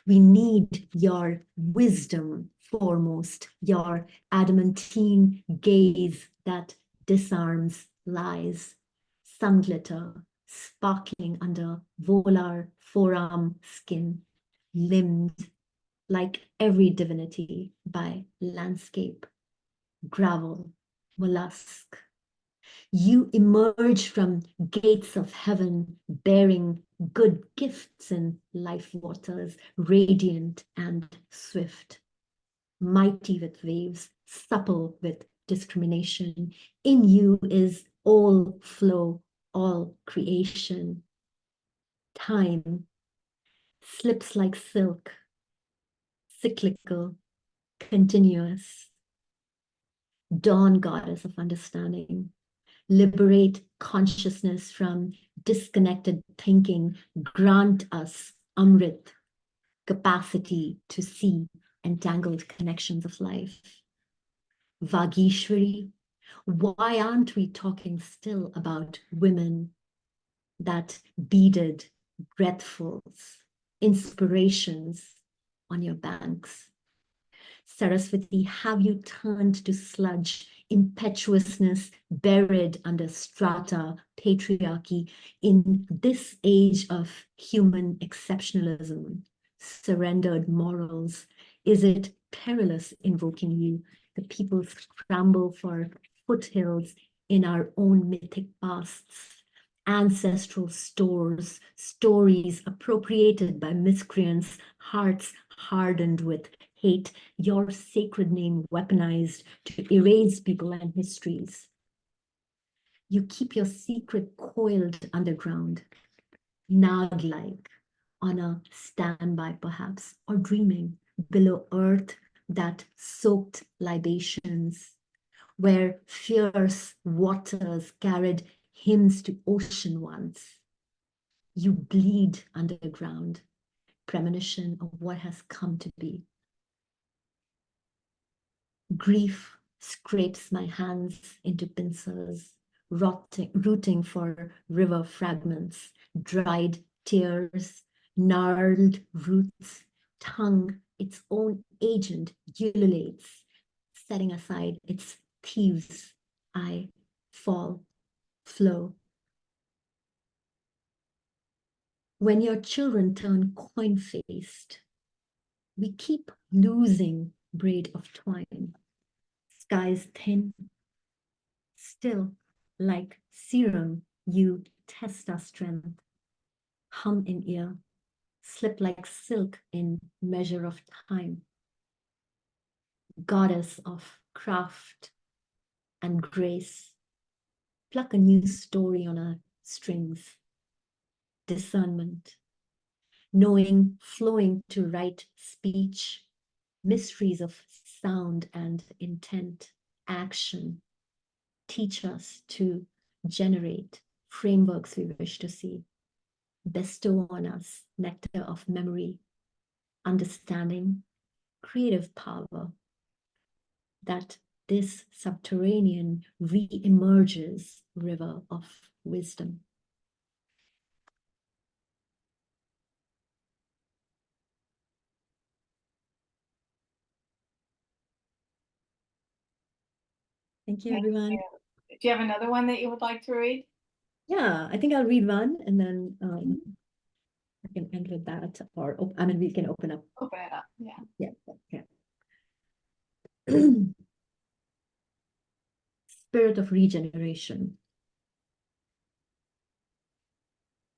We need your wisdom foremost, your adamantine gaze that disarms lies, sun glitter sparkling under volar forearm skin, limbed like every divinity by landscape, gravel, mollusk. You emerge from gates of heaven bearing good gifts in life waters, radiant and swift, mighty with waves, supple with discrimination. In you is all flow, all creation. Time slips like silk, cyclical, continuous. Dawn, goddess of understanding, liberate consciousness from disconnected thinking, grant us Amrit, capacity to see entangled connections of life. Vagishwari, why aren't we talking still about women, that beaded breathfuls, inspirations on your banks? Saraswati, have you turned to sludge, impetuousness buried under strata, patriarchy, in this age of human exceptionalism, surrendered morals? Is it perilous invoking you? The people scramble for foothills in our own mythic pasts, ancestral stores, stories appropriated by miscreants, hearts hardened with hate, your sacred name weaponized to erase people and histories. You keep your secret coiled underground, nag-like, on a standby perhaps, or dreaming below earth that soaked libations, where fierce waters carried hymns to ocean once. You bleed underground, premonition of what has come to be. Grief scrapes my hands into pincers, rooting for river fragments, dried tears, gnarled roots, tongue, its own agent, ululates, setting aside its thieves. I fall, flow. When your children turn coin-faced, we keep losing braid of twine. Skies thin, still like serum, you test our strength. Hum in ear, slip like silk in measure of time. Goddess of craft and grace, pluck a new story on our strings. Discernment, knowing, flowing to right speech, mysteries of sound and intent, action. Teach us to generate frameworks we wish to see. Bestow on us nectar of memory, understanding, creative power, that this subterranean re-emerges river of wisdom. Thank you, everyone. Do you have another one that you would like to read? Yeah, I think I'll read one and then I can end with that, or I mean, we can open up. Open it up, yeah. Yeah. Spirit of regeneration.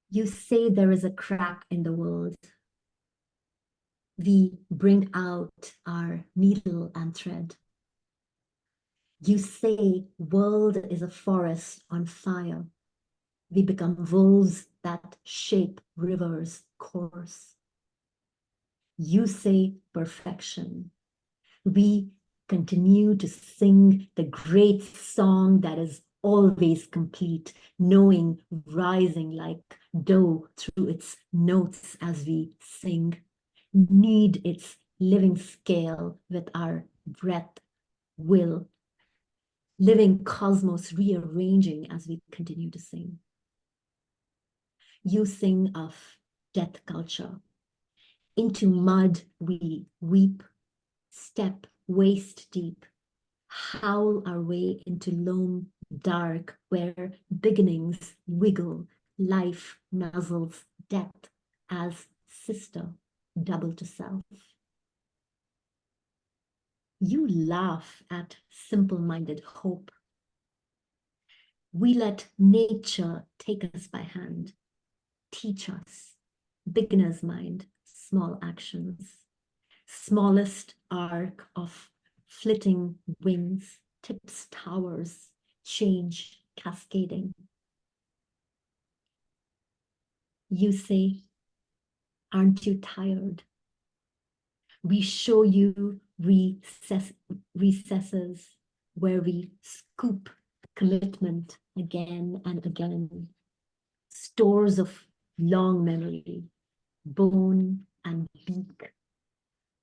You say there is a crack in the world. We bring out our needle and thread. You say world is a forest on fire. We become wolves that shape rivers' course. You say perfection. We continue to sing the great song that is always complete, knowing rising like dough through its notes as we sing, knead its living scale with our breath, will, living cosmos rearranging as we continue to sing. You sing of death culture. Into mud we weep, step waist deep, howl our way into loam dark where beginnings wiggle, life nuzzles death as sister, double to self. You laugh at simple-minded hope. We let nature take us by hand, teach us, beginner's mind, small actions, smallest arc of flitting wings, tips towers, change cascading. You say, aren't you tired? We show you recesses where we scoop commitment again and again, stores of long memory, bone and beak,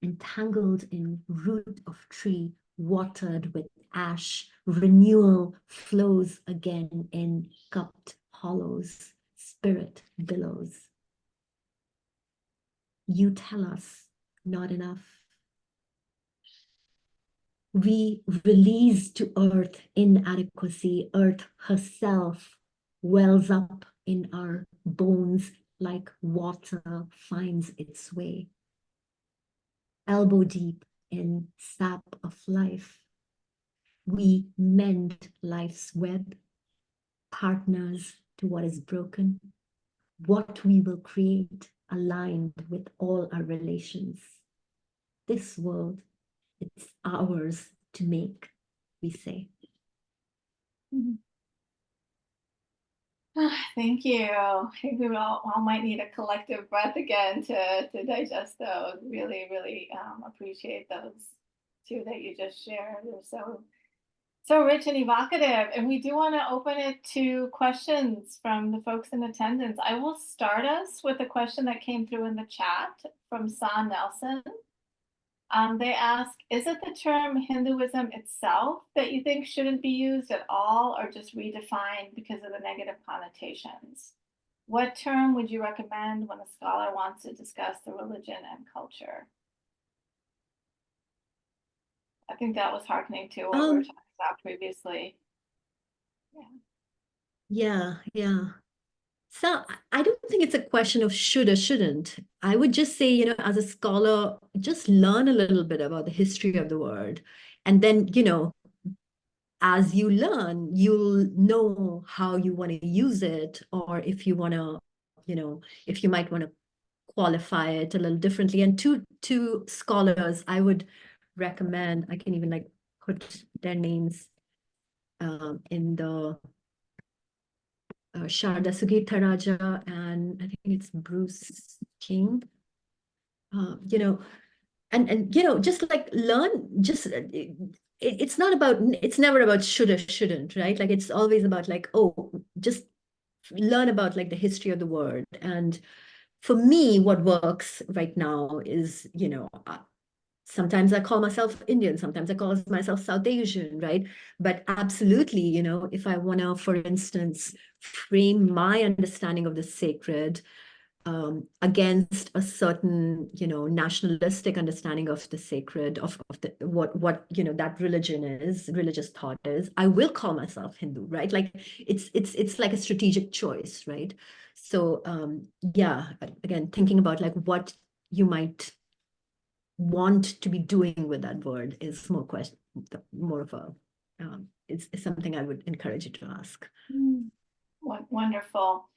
entangled in root of tree, watered with ash, renewal flows again in cupped hollows, spirit billows. You tell us not enough. We release to earth inadequacy. Earth herself wells up in our bones like water finds its way. Elbow deep in sap of life. We mend life's web, partners to what is broken, what we will create aligned with all our relations. This world, it's ours to make, we say. Thank you. I think we all might need a collective breath again to digest those. Really, really appreciate those two that you just shared. They're so rich and evocative. And we do want to open it to questions from the folks in attendance. I will start us with a question that came through in the chat from Sa Nelson. They ask, is it the term Hinduism itself that you think shouldn't be used at all or just redefined because of the negative connotations? What term would you recommend when a scholar wants to discuss the religion and culture? I think that was hearkening to what we were talking about previously. Yeah. So I don't think it's a question of should or shouldn't. I would just say, as a scholar, just learn a little bit about the history of the word. And then, as you learn, you'll know how you want to use it, or if you want to, if you might want to qualify it a little differently. And two scholars I would recommend, I can even put their names in the Sharda Sugitaraja, and I think it's Bruce King. Just learn, it's not about, it's never about should or shouldn't, right? It's always about just learn about the history of the word. And for me, what works right now is, sometimes I call myself Indian, sometimes I call myself South Asian, right? But absolutely, if I want to, for instance, frame my understanding of the sacred against a certain, nationalistic understanding of the sacred, of what that religious thought is, I will call myself Hindu, right? It's like a strategic choice, right? So yeah, again, thinking about what you might want to be doing with that word is more of a it's something I would encourage you to ask. Wonderful.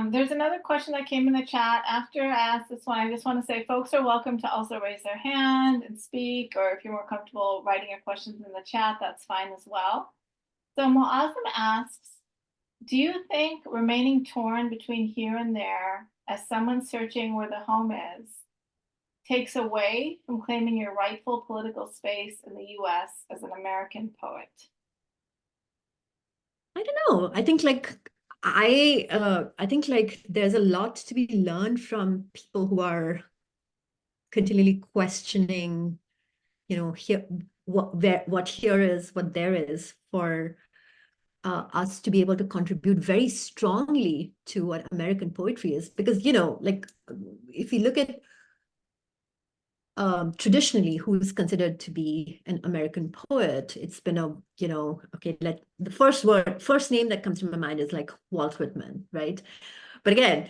There's another question that came in the chat after I asked this one. I just want to say folks are welcome to also raise their hand and speak, or if you're more comfortable writing your questions in the chat, that's fine as well. So Muazzam asks, do you think remaining torn between here and there as someone searching where the home is takes away from claiming your rightful political space in the US as an American poet? I don't know. I think I think there's a lot to be learned from people who are continually questioning, here what here is, what there is, for us to be able to contribute very strongly to what American poetry is. Because, if you look at traditionally who's considered to be an American poet, it's been okay, the first name that comes to my mind is Walt Whitman, right? But again,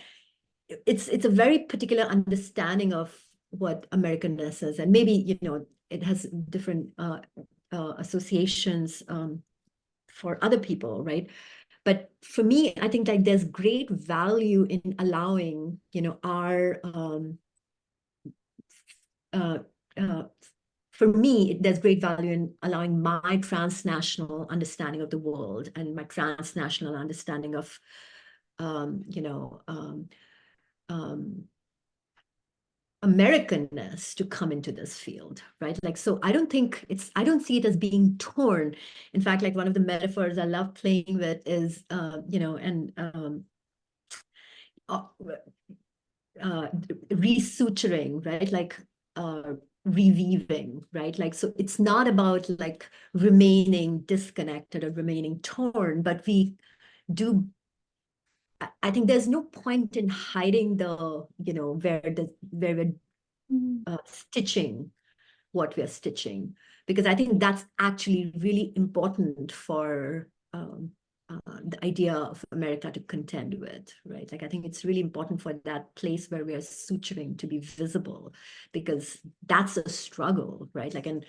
it's a very particular understanding of what Americanness is, and maybe it has different associations for other people, right? But for me, I think there's great value in allowing our for me, there's great value in allowing my transnational understanding of the world and my transnational understanding of Americanness to come into this field, right? Like, so I don't see it as being torn. In fact, like one of the metaphors I love playing with is, resuturing, right? Like reweaving, right? Like, so it's not about like remaining disconnected or remaining torn, but we do. I think there's no point in hiding the, where we're stitching what we're stitching, because I think that's actually really important for the idea of America to contend with, right? Like, I think it's really important for that place where we are suturing to be visible, because that's a struggle, right? Like, and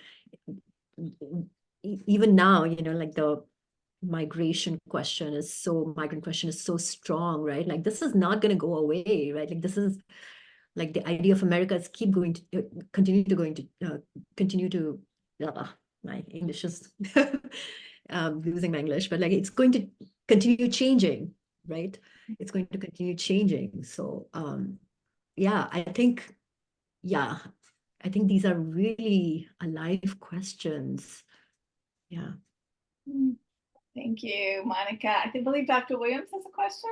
even now, like the migrant question is so strong, right? Like, this is not going to go away, right? Like, this is like the idea of America is continue to my English is losing my English, but like it's going to continue changing, right? It's going to continue changing. So yeah, I think these are really alive questions. Yeah. Thank you, Monica. I believe Dr. Williams has a question.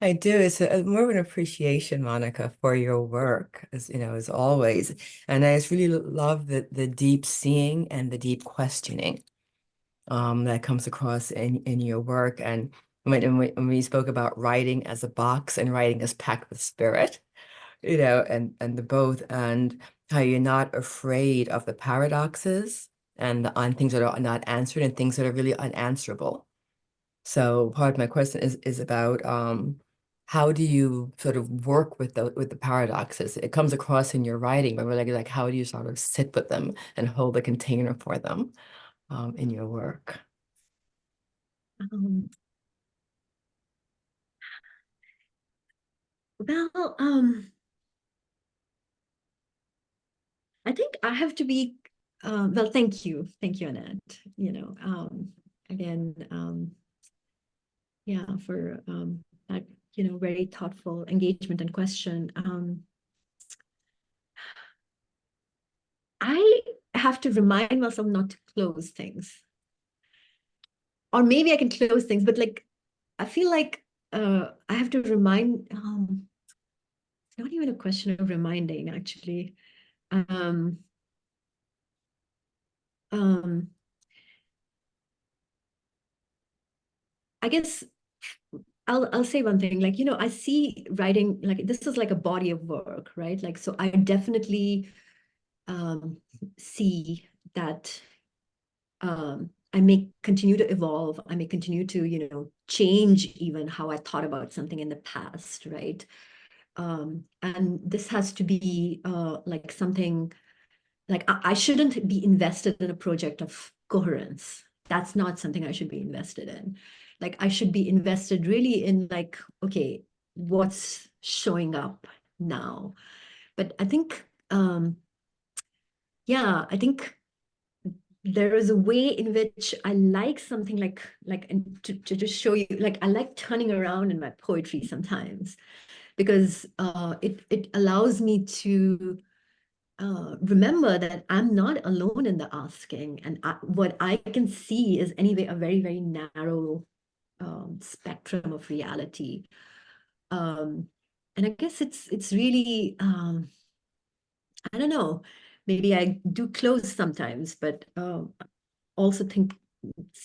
I do. It's more of an appreciation, Monica, for your work, as always. And I just really love the deep seeing and the deep questioning that comes across in your work. And when we spoke about writing as a box and writing as packed with spirit, and the both, and how you're not afraid of the paradoxes and on things that are not answered and things that are really unanswerable. So part of my question is about how do you sort of work with the paradoxes? It comes across in your writing, but we're like how do you sort of sit with them and hold a container for them in your work? Well, I think I have to be, well, thank you, Annette, again, yeah, for that, very thoughtful engagement and question. I have to remind myself not to close things. Or maybe I can close things, but like, I feel like I have to remind, it's not even a question of reminding, actually. I guess I'll say one thing, like, I see writing, like, this is like a body of work, right? Like, so I definitely see that I may continue to evolve. I may continue to, change even how I thought about something in the past, right? And this has to be like something, like I shouldn't be invested in a project of coherence. That's not something I should be invested in. Like, I should be invested really in like, okay, what's showing up now? But I think, yeah, I think there is a way in which I like something like and to just show you, like, I like turning around in my poetry sometimes, because it allows me to remember that I'm not alone in the asking, and what I can see is anyway a very, very narrow spectrum of reality. And I guess it's really I don't know, maybe I do close sometimes, but also think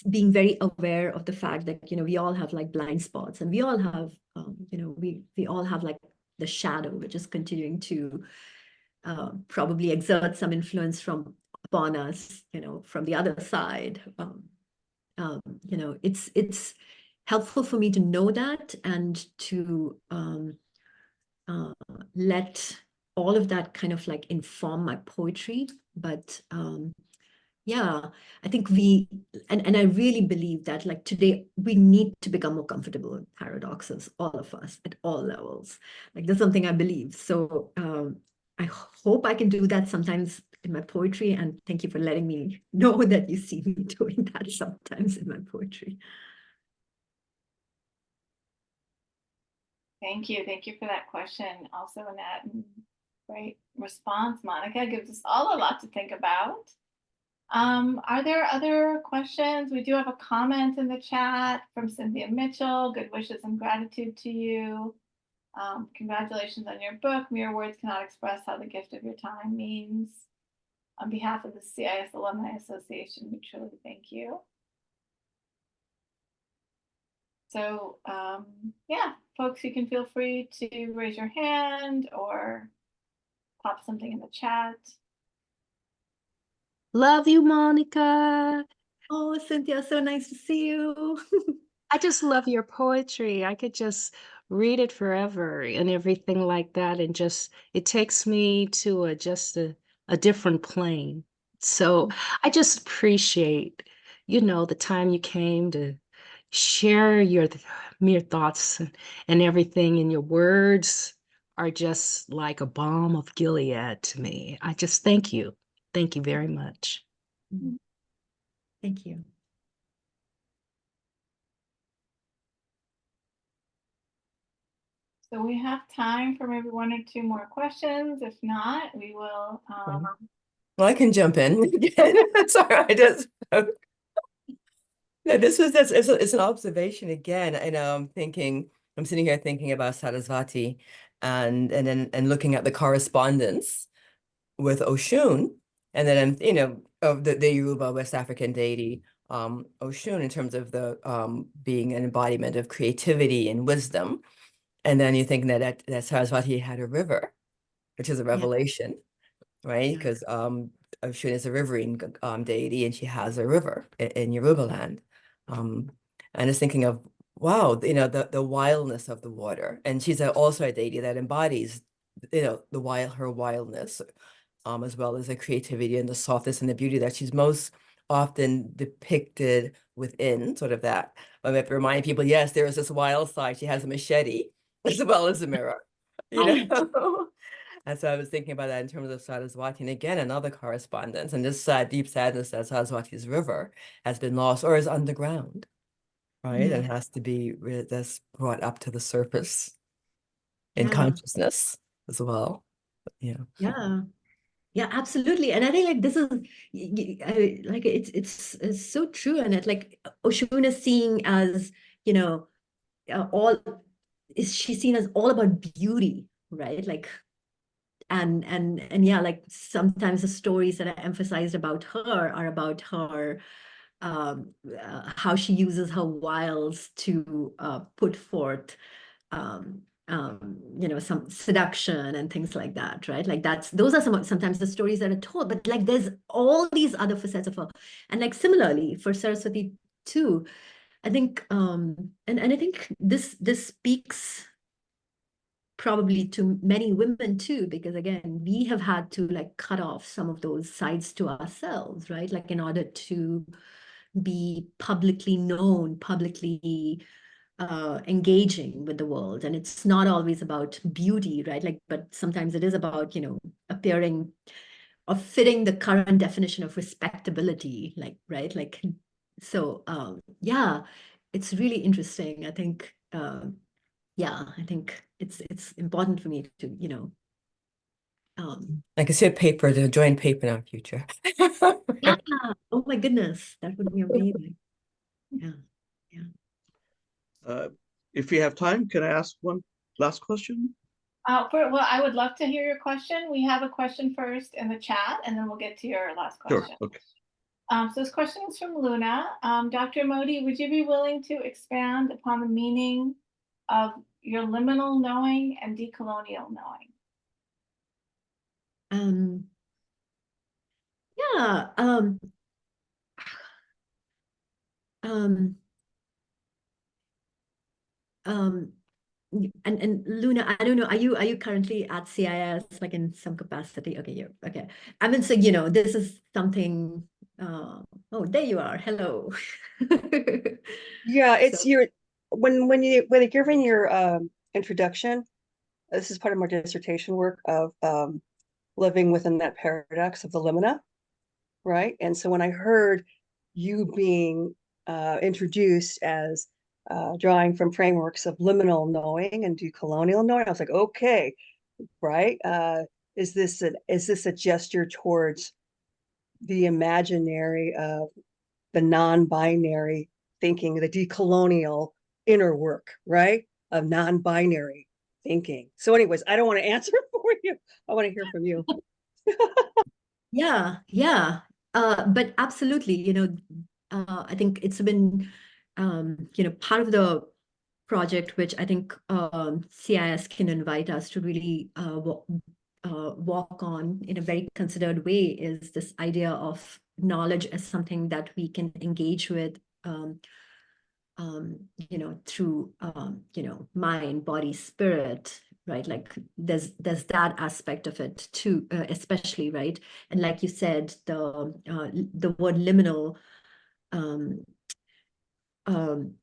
being very aware of the fact that we all have like blind spots, and we all have we all have like the shadow, which is continuing to probably exert some influence upon us, from the other side. It's helpful for me to know that, and to let all of that kind of like inform my poetry. But yeah, I think and I really believe that, like, today we need to become more comfortable with paradoxes, all of us at all levels. Like, that's something I believe. So I hope I can do that sometimes in my poetry, and thank you for letting me know that you see me doing that sometimes in my poetry. Thank you. Thank you for that question. Also, Annette, and great response. Monica gives us all a lot to think about. Are there other questions? We do have a comment in the chat from Cynthia Mitchell. Good wishes and gratitude to you. Congratulations on your book. Mere words cannot express how the gift of your time means. On behalf of the CIS Alumni Association, we truly thank you. So yeah, folks, you can feel free to raise your hand or pop something in the chat. Love you, Monica. Oh, Cynthia, so nice to see you. I just love your poetry. I could just read it forever and everything like that. And just, it takes me to a different plane. So I just appreciate, the time you came to share your mere thoughts and everything. And your words are just like a balm of Gilead to me. I just thank you. Thank you very much. Thank you. So we have time for maybe one or two more questions. If not, we will. Well, I can jump in again. Sorry, I just. No, it's an observation again, and I'm sitting here thinking about Sarasvati, and looking at the correspondence with Oshun, and then of the Yoruba West African deity Oshun, in terms of the being an embodiment of creativity and wisdom, and then you think that Sarasvati had a river, which is a revelation, right? Because Oshun is a riverine deity, and she has a river in Yoruba land. And just thinking of, wow, the wildness of the water, and she's also a deity that embodies, her wildness, as well as the creativity and the softness and the beauty that she's most often depicted within, sort of that. I have to remind people, yes, there is this wild side. She has a machete as well as a mirror, And so I was thinking about that in terms of Saraswati. And again, another correspondence, and this deep sadness that Saraswati's river has been lost or is underground, right? And has to be that's brought up to the surface in consciousness as well. Yeah, absolutely. And I think like this is like it's so true. And it like Oshun is seen as, all is she's seen as all about beauty, right? Like and yeah, like sometimes the stories that are emphasized about her are about her how she uses her wiles to put forth some seduction and things like that, right? Like those are sometimes the stories that are told, but like there's all these other facets of her. And like similarly for Saraswati too, I think and I think this speaks probably to many women too, because again, we have had to like cut off some of those sides to ourselves, right? Like in order to be publicly known, publicly engaging with the world. And it's not always about beauty, right? Like, but sometimes it is about, appearing or fitting the current definition of respectability, like, right? Like, so yeah, it's really interesting. I think, I think it's important for me to, I can see a paper, the joint paper in our future. yeah, oh my goodness, that would be amazing. Yeah. If you have time, can I ask one last question? Well, I would love to hear your question. We have a question first in the chat, and then we'll get to your last question. Sure. Okay. So this question is from Luna. Dr. Mody, would you be willing to expand upon the meaning of your liminal knowing and decolonial knowing? Yeah. And Luna, I don't know, are you currently at CIS, like in some capacity? Okay, you're okay. I mean, so this is something. Oh, there you are. Hello. Yeah, it's your when you're giving your introduction. This is part of my dissertation work of living within that paradox of the limina, right? And so when I heard you being introduced as drawing from frameworks of liminal knowing and decolonial knowing. I was like, okay, right? Is this a gesture towards the imaginary of the non-binary thinking, the decolonial inner work, right? Of non-binary thinking. So anyways, I don't want to answer for you. I want to hear from you. Yeah. But absolutely, I think it's been, part of the project, which I think CIS can invite us to really walk on in a very considered way, is this idea of knowledge as something that we can engage with, through, mind, body, spirit, right? Like there's that aspect of it too, especially, right? And like you said, the word liminal,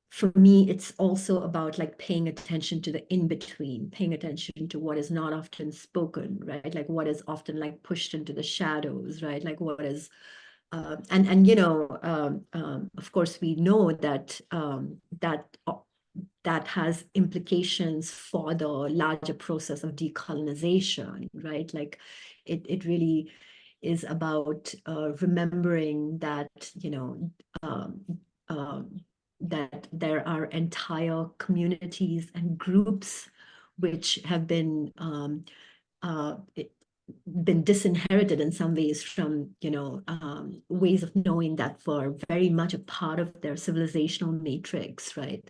for me, it's also about like paying attention to the in-between, paying attention to what is not often spoken, right? Like what is often like pushed into the shadows, right? Like what is, of course, we know that that has implications for the larger process of decolonization, right? Like it really is about remembering that, that there are entire communities and groups which have been disinherited in some ways from, ways of knowing that were very much a part of their civilizational matrix, right?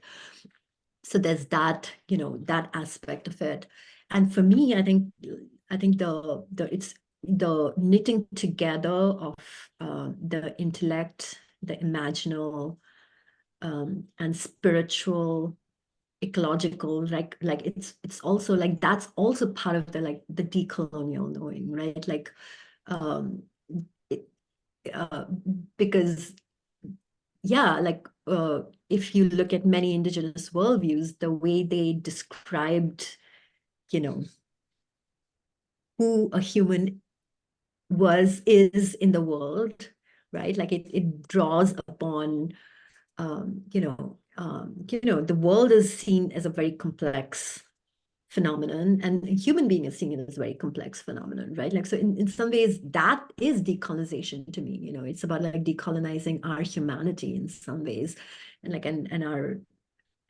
So there's that, that aspect of it. And for me, I think it's the knitting together of the intellect, the imaginal, and spiritual, ecological, like it's also like that's also part of the like the decolonial knowing, right? Like it, uh, because like if you look at many indigenous worldviews, the way they described, who a human is in the world, right? Like it draws upon the world is seen as a very complex phenomenon, and human being is seen as a very complex phenomenon, right? Like, so in some ways, that is decolonization to me. It's about like decolonizing our humanity in some ways, and like and our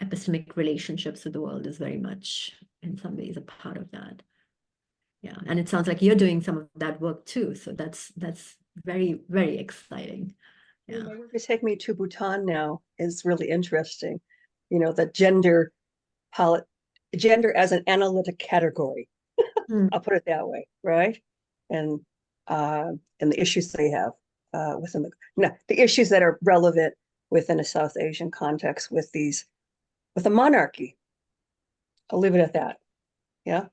epistemic relationships with the world is very much in some ways a part of that. Yeah, and it sounds like you're doing some of that work too. So that's very, very exciting. Yeah. My work is taking me to Bhutan now is really interesting. The gender as an analytic category. I'll put it that way, right? And the issues they have within the issues that are relevant within a South Asian context with a monarchy. I'll leave it at that. Yeah.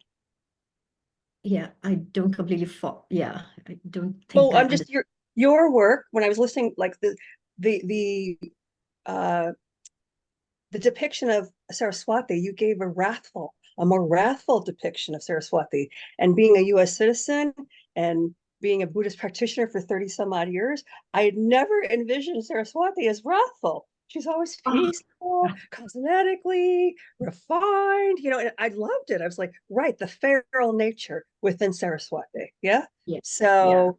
Yeah, I don't completely follow. Yeah, I don't think Oh, that. I'm just your work when I was listening, like the depiction of Saraswati, you gave a more wrathful depiction of Saraswati, and being a U.S. citizen and being a Buddhist practitioner for 30 some odd years, I had never envisioned Saraswati as wrathful. She's always peaceful, cosmetically refined, and I loved it. I was like, right, the feral nature within Saraswati. Yeah. Yeah. So,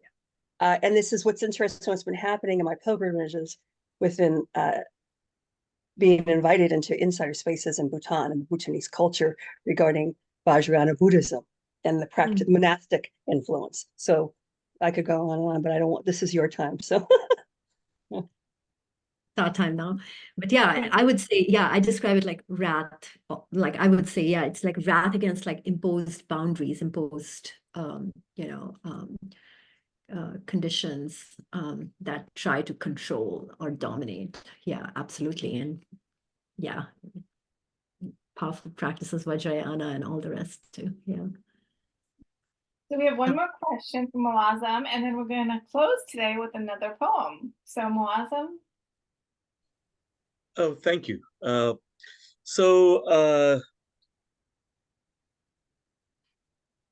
and this is what's interesting, what's been happening in my pilgrimages within being invited into insider spaces in Bhutan and Bhutanese culture regarding Vajrayana Buddhism and the monastic influence. So I could go on and on, but I don't want, this is your time. So It's our time now. But yeah, I would say, yeah, I describe it like wrath. Like I would say, yeah, it's like wrath against like imposed boundaries, imposed, conditions that try to control or dominate. Yeah, absolutely. And yeah, powerful practices, Vajrayana and all the rest too. Yeah. So we have one more question from Moazam, and then we're going to close today with another poem. So Moazam. Oh, thank you. So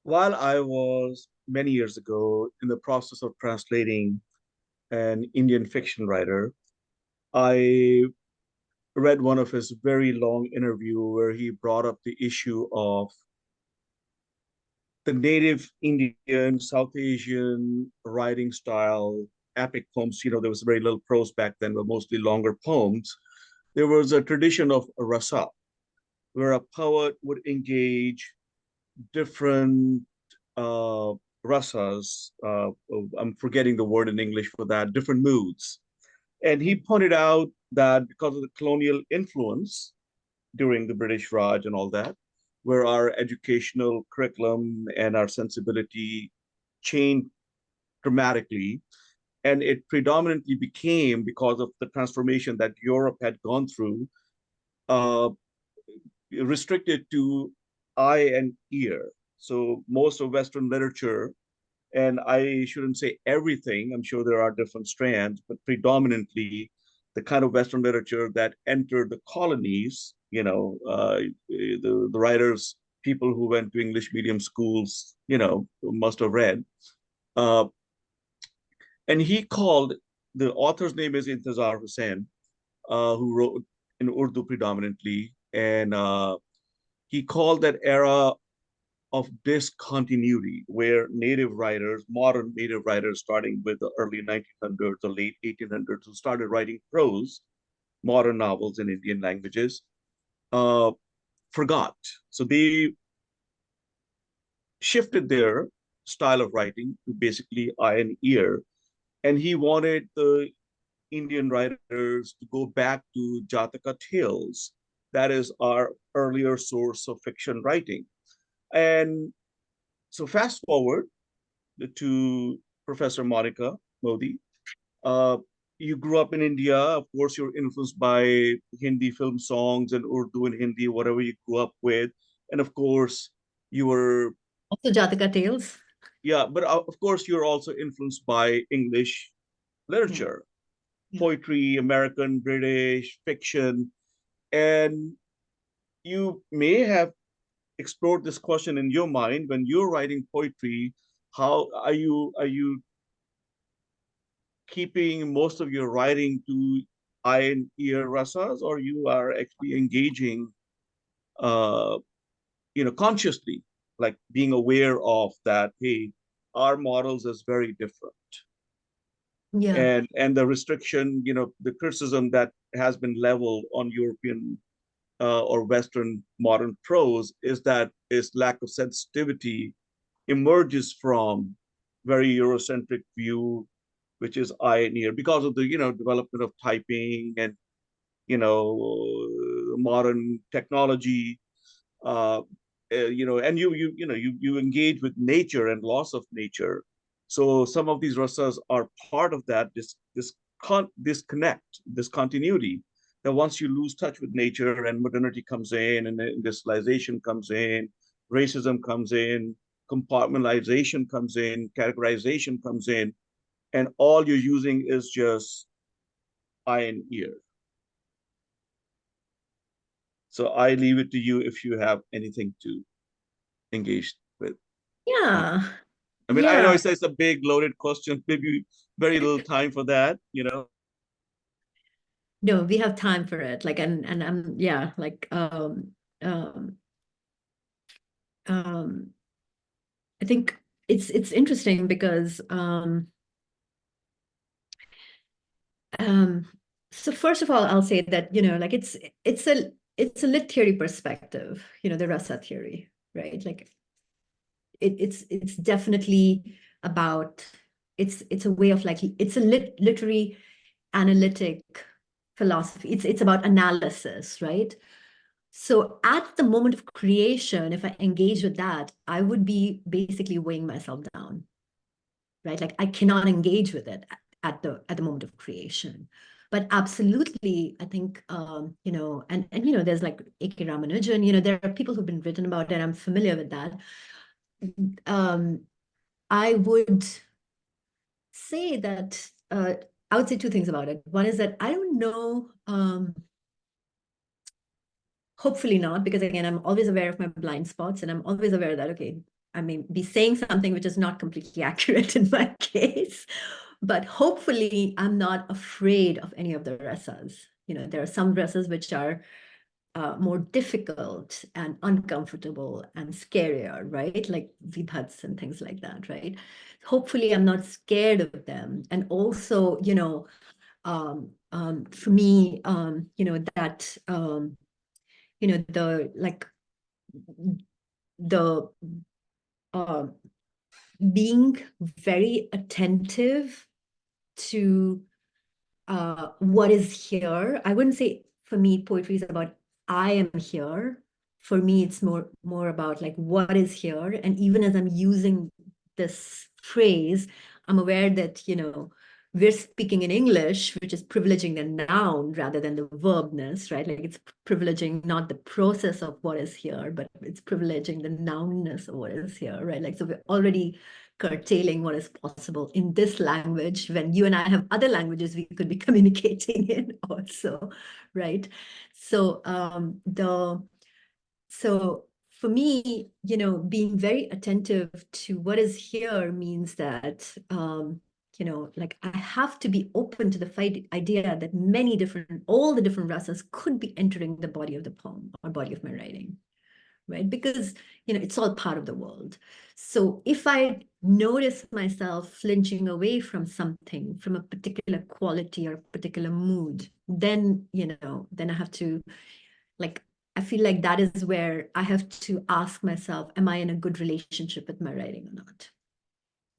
while I was many years ago in the process of translating an Indian fiction writer, I read one of his very long interview where he brought up the issue of the native Indian, South Asian writing style, epic poems. There was very little prose back then, but mostly longer poems. There was a tradition of rasa, where a poet would engage different rasas. I'm forgetting the word in English for that, different moods. And he pointed out that because of the colonial influence during the British Raj and all that, where our educational curriculum and our sensibility changed dramatically, and it predominantly became because of the transformation that Europe had gone through, uh, restricted to eye and ear. So most of Western literature, and I shouldn't say everything, I'm sure there are different strands, but predominantly the kind of Western literature that entered the colonies, the writers, people who went to English medium schools, must have read. Uh, and he called, the author's name is Intezar Hussain, who wrote in Urdu predominantly. And he called that era of discontinuity, where native writers, modern native writers, starting with the early 1900s or late 1800s, who started writing prose, modern novels in Indian languages, forgot. So they shifted their style of writing to basically eye and ear. And he wanted the Indian writers to go back to Jataka tales. That is our earlier source of fiction writing. And so fast forward to Professor Monica Mody. You grew up in India. Of course, you're influenced by Hindi film songs and Urdu and Hindi, whatever you grew up with. And of course, you were... Also Jataka tales. Yeah, but of course, you're also influenced by English literature, poetry, American, British, fiction. And you may have explored this question in your mind when you're writing poetry. How are you keeping most of your writing to eye and ear rasas, or you are actually engaging consciously, like being aware of that, hey, our models is very different. Yeah. And the restriction, the criticism that has been leveled on European or Western modern prose is that its lack of sensitivity emerges from very Eurocentric view, which is eye and ear, because of the development of typing and modern technology. And you engage with nature and loss of nature. So some of these rasas are part of that disconnect, this continuity, that once you lose touch with nature and modernity comes in and industrialization comes in, racism comes in, compartmentalization comes in, categorization comes in, and all you're using is just eye and ear. So I leave it to you if you have anything to engage with. Yeah. I mean, I know it's a big loaded question, maybe very little time for that, No, we have time for it. Like, and I'm, like, I think it's interesting because, so first of all, I'll say that, like it's a lit theory perspective, the rasa theory, right? Like it's definitely about, it's a way of like, it's a literary analytic philosophy. It's about analysis, right? So at the moment of creation, if I engage with that, I would be basically weighing myself down, right? Like I cannot engage with it at the moment of creation. But absolutely, I think, and there's like A.K. Ramanujan, there are people who've been written about it, and I'm familiar with that. I would say that, I would say two things about it. One is that I don't know, hopefully not, because again, I'm always aware of my blind spots, and I'm always aware that, okay, I may be saying something which is not completely accurate in my case, but hopefully I'm not afraid of any of the rasas, There are some dresses which are more difficult and uncomfortable and scarier, right? Like vibhats and things like that, right? Hopefully I'm not scared of them. And also, for me, that, the being very attentive to what is here. I wouldn't say for me poetry is about I am here. For me, it's more about like what is here. And even as I'm using this phrase, I'm aware that, we're speaking in English, which is privileging the noun rather than the verbness, right? Like it's privileging not the process of what is here, but it's privileging the nounness of what is here, right? Like, so we're already curtailing what is possible in this language when you and I have other languages we could be communicating in also, right? So so for me, being very attentive to what is here means that like I have to be open to the idea that all the different rasas could be entering the body of the poem or body of my writing, right? Because, it's all part of the world. So if I notice myself flinching away from something, from a particular quality or a particular mood, then, then I have to, like, I feel like that is where I have to ask myself, am I in a good relationship with my writing or not?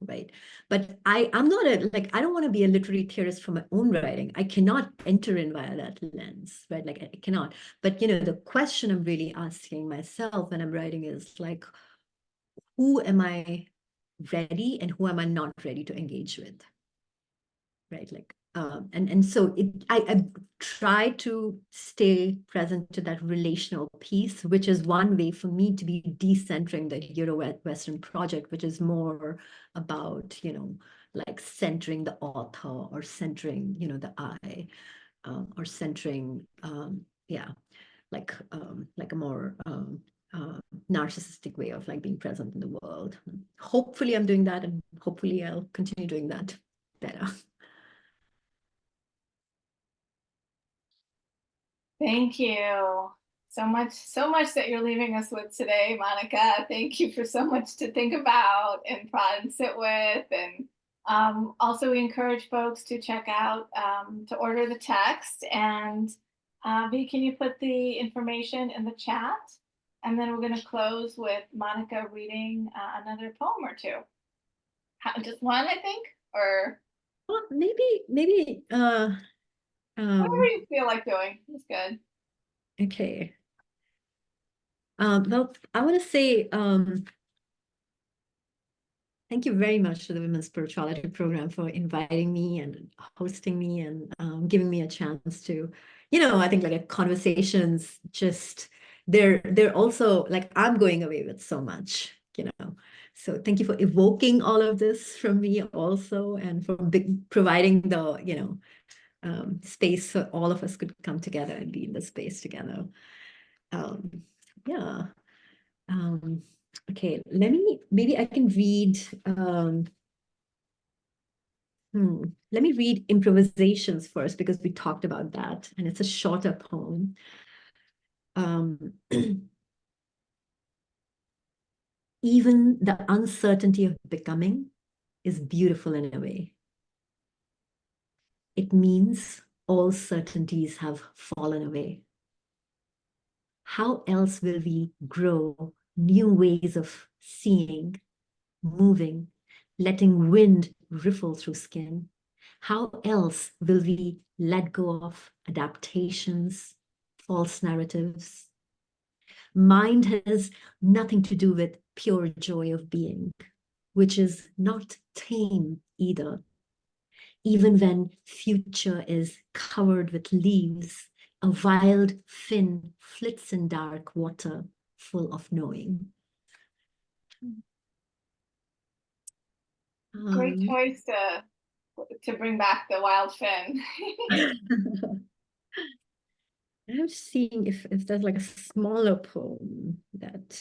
Right. But I'm not I don't want to be a literary theorist for my own writing. I cannot enter in via that lens, right? Like I cannot. But, the question I'm really asking myself when I'm writing is like, who am I ready and who am I not ready to engage with? Right. Like, and so I try to stay present to that relational piece, which is one way for me to be decentering the Euro-Western project, which is more about, like centering the author or centering, the I, or centering, like a more narcissistic way of like being present in the world. Hopefully I'm doing that, and hopefully I'll continue doing that better. Thank you so much that you're leaving us with today, Monica. Thank you for so much to think about and prod and sit with. And also we encourage folks to check out, to order the text. And V, can you put the information in the chat? And then we're going to close with Monica reading another poem or two. Just one, I think, or well, maybe whatever you feel like doing is good. Okay. Well, I want to say thank you very much to the Women's Spirituality Program for inviting me and hosting me and giving me a chance to, I think like conversations just they're also like I'm going away with so much, So thank you for evoking all of this from me also, and for providing the space so all of us could come together and be in the space together. Yeah. Okay, maybe I can read, let me read Improvisations first, because we talked about that, and it's a shorter poem. Even the uncertainty of becoming is beautiful in a way. It means all certainties have fallen away. How else will we grow new ways of seeing, moving, letting wind riffle through skin? How else will we let go of adaptations, false narratives? Mind has nothing to do with pure joy of being, which is not tame either. Even when future is covered with leaves, a wild fin flits in dark water full of knowing. Great choice to bring back the wild fin. I'm seeing if there's like a smaller poem that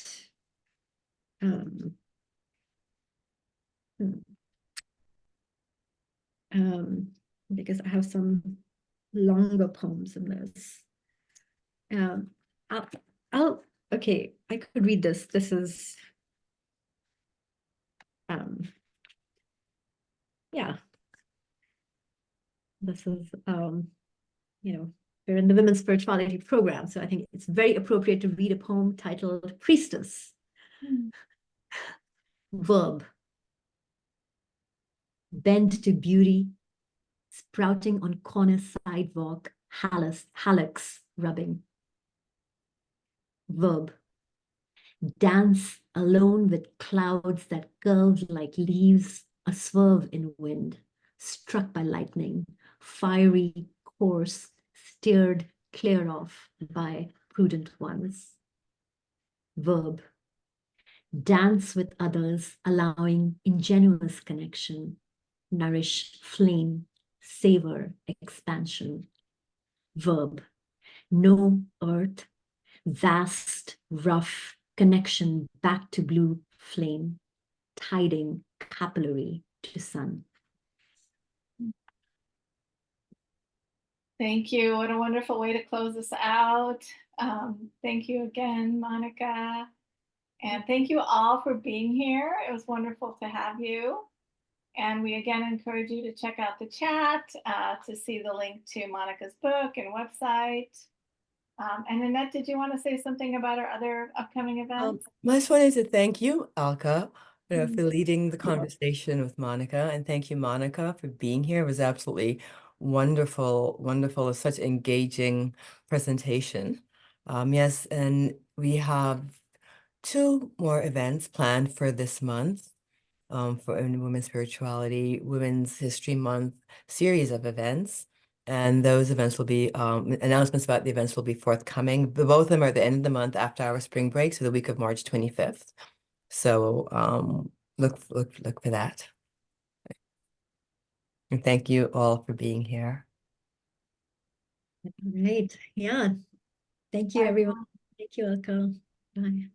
because I have some longer poems in this. Okay, I could read this. This is, yeah. This is, we're in the Women's Spirituality program, so I think it's very appropriate to read a poem titled Priestess. Verb. Bend to beauty, sprouting on corner sidewalk, hallux rubbing. Verb. Dance alone with clouds that curve like leaves, a swerve in wind, struck by lightning, fiery, coarse, steered clear off by prudent ones. Verb. Dance with others, allowing ingenuous connection, nourish flame, savor expansion. Verb. No earth, vast, rough, connection back to blue flame, tiding capillary to sun. Thank you. What a wonderful way to close this out. Thank you again, Monica. And thank you all for being here. It was wonderful to have you. And we again encourage you to check out the chat to see the link to Monica's book and website. And Annette, did you want to say something about our other upcoming events? I just wanted to thank you, Alka, for leading the conversation with Monica. And thank you, Monica, for being here. It was absolutely wonderful, wonderful. Such engaging presentation. Yes, and we have 2 more events planned for this month. For Women's Spirituality, Women's History Month series of events. And those events will be, announcements about the events will be forthcoming. But both of them are at the end of the month after our spring break, so the week of March 25th. So look for that. And thank you all for being here. Great. Yeah. Thank you, everyone. Thank you, Alka. Bye.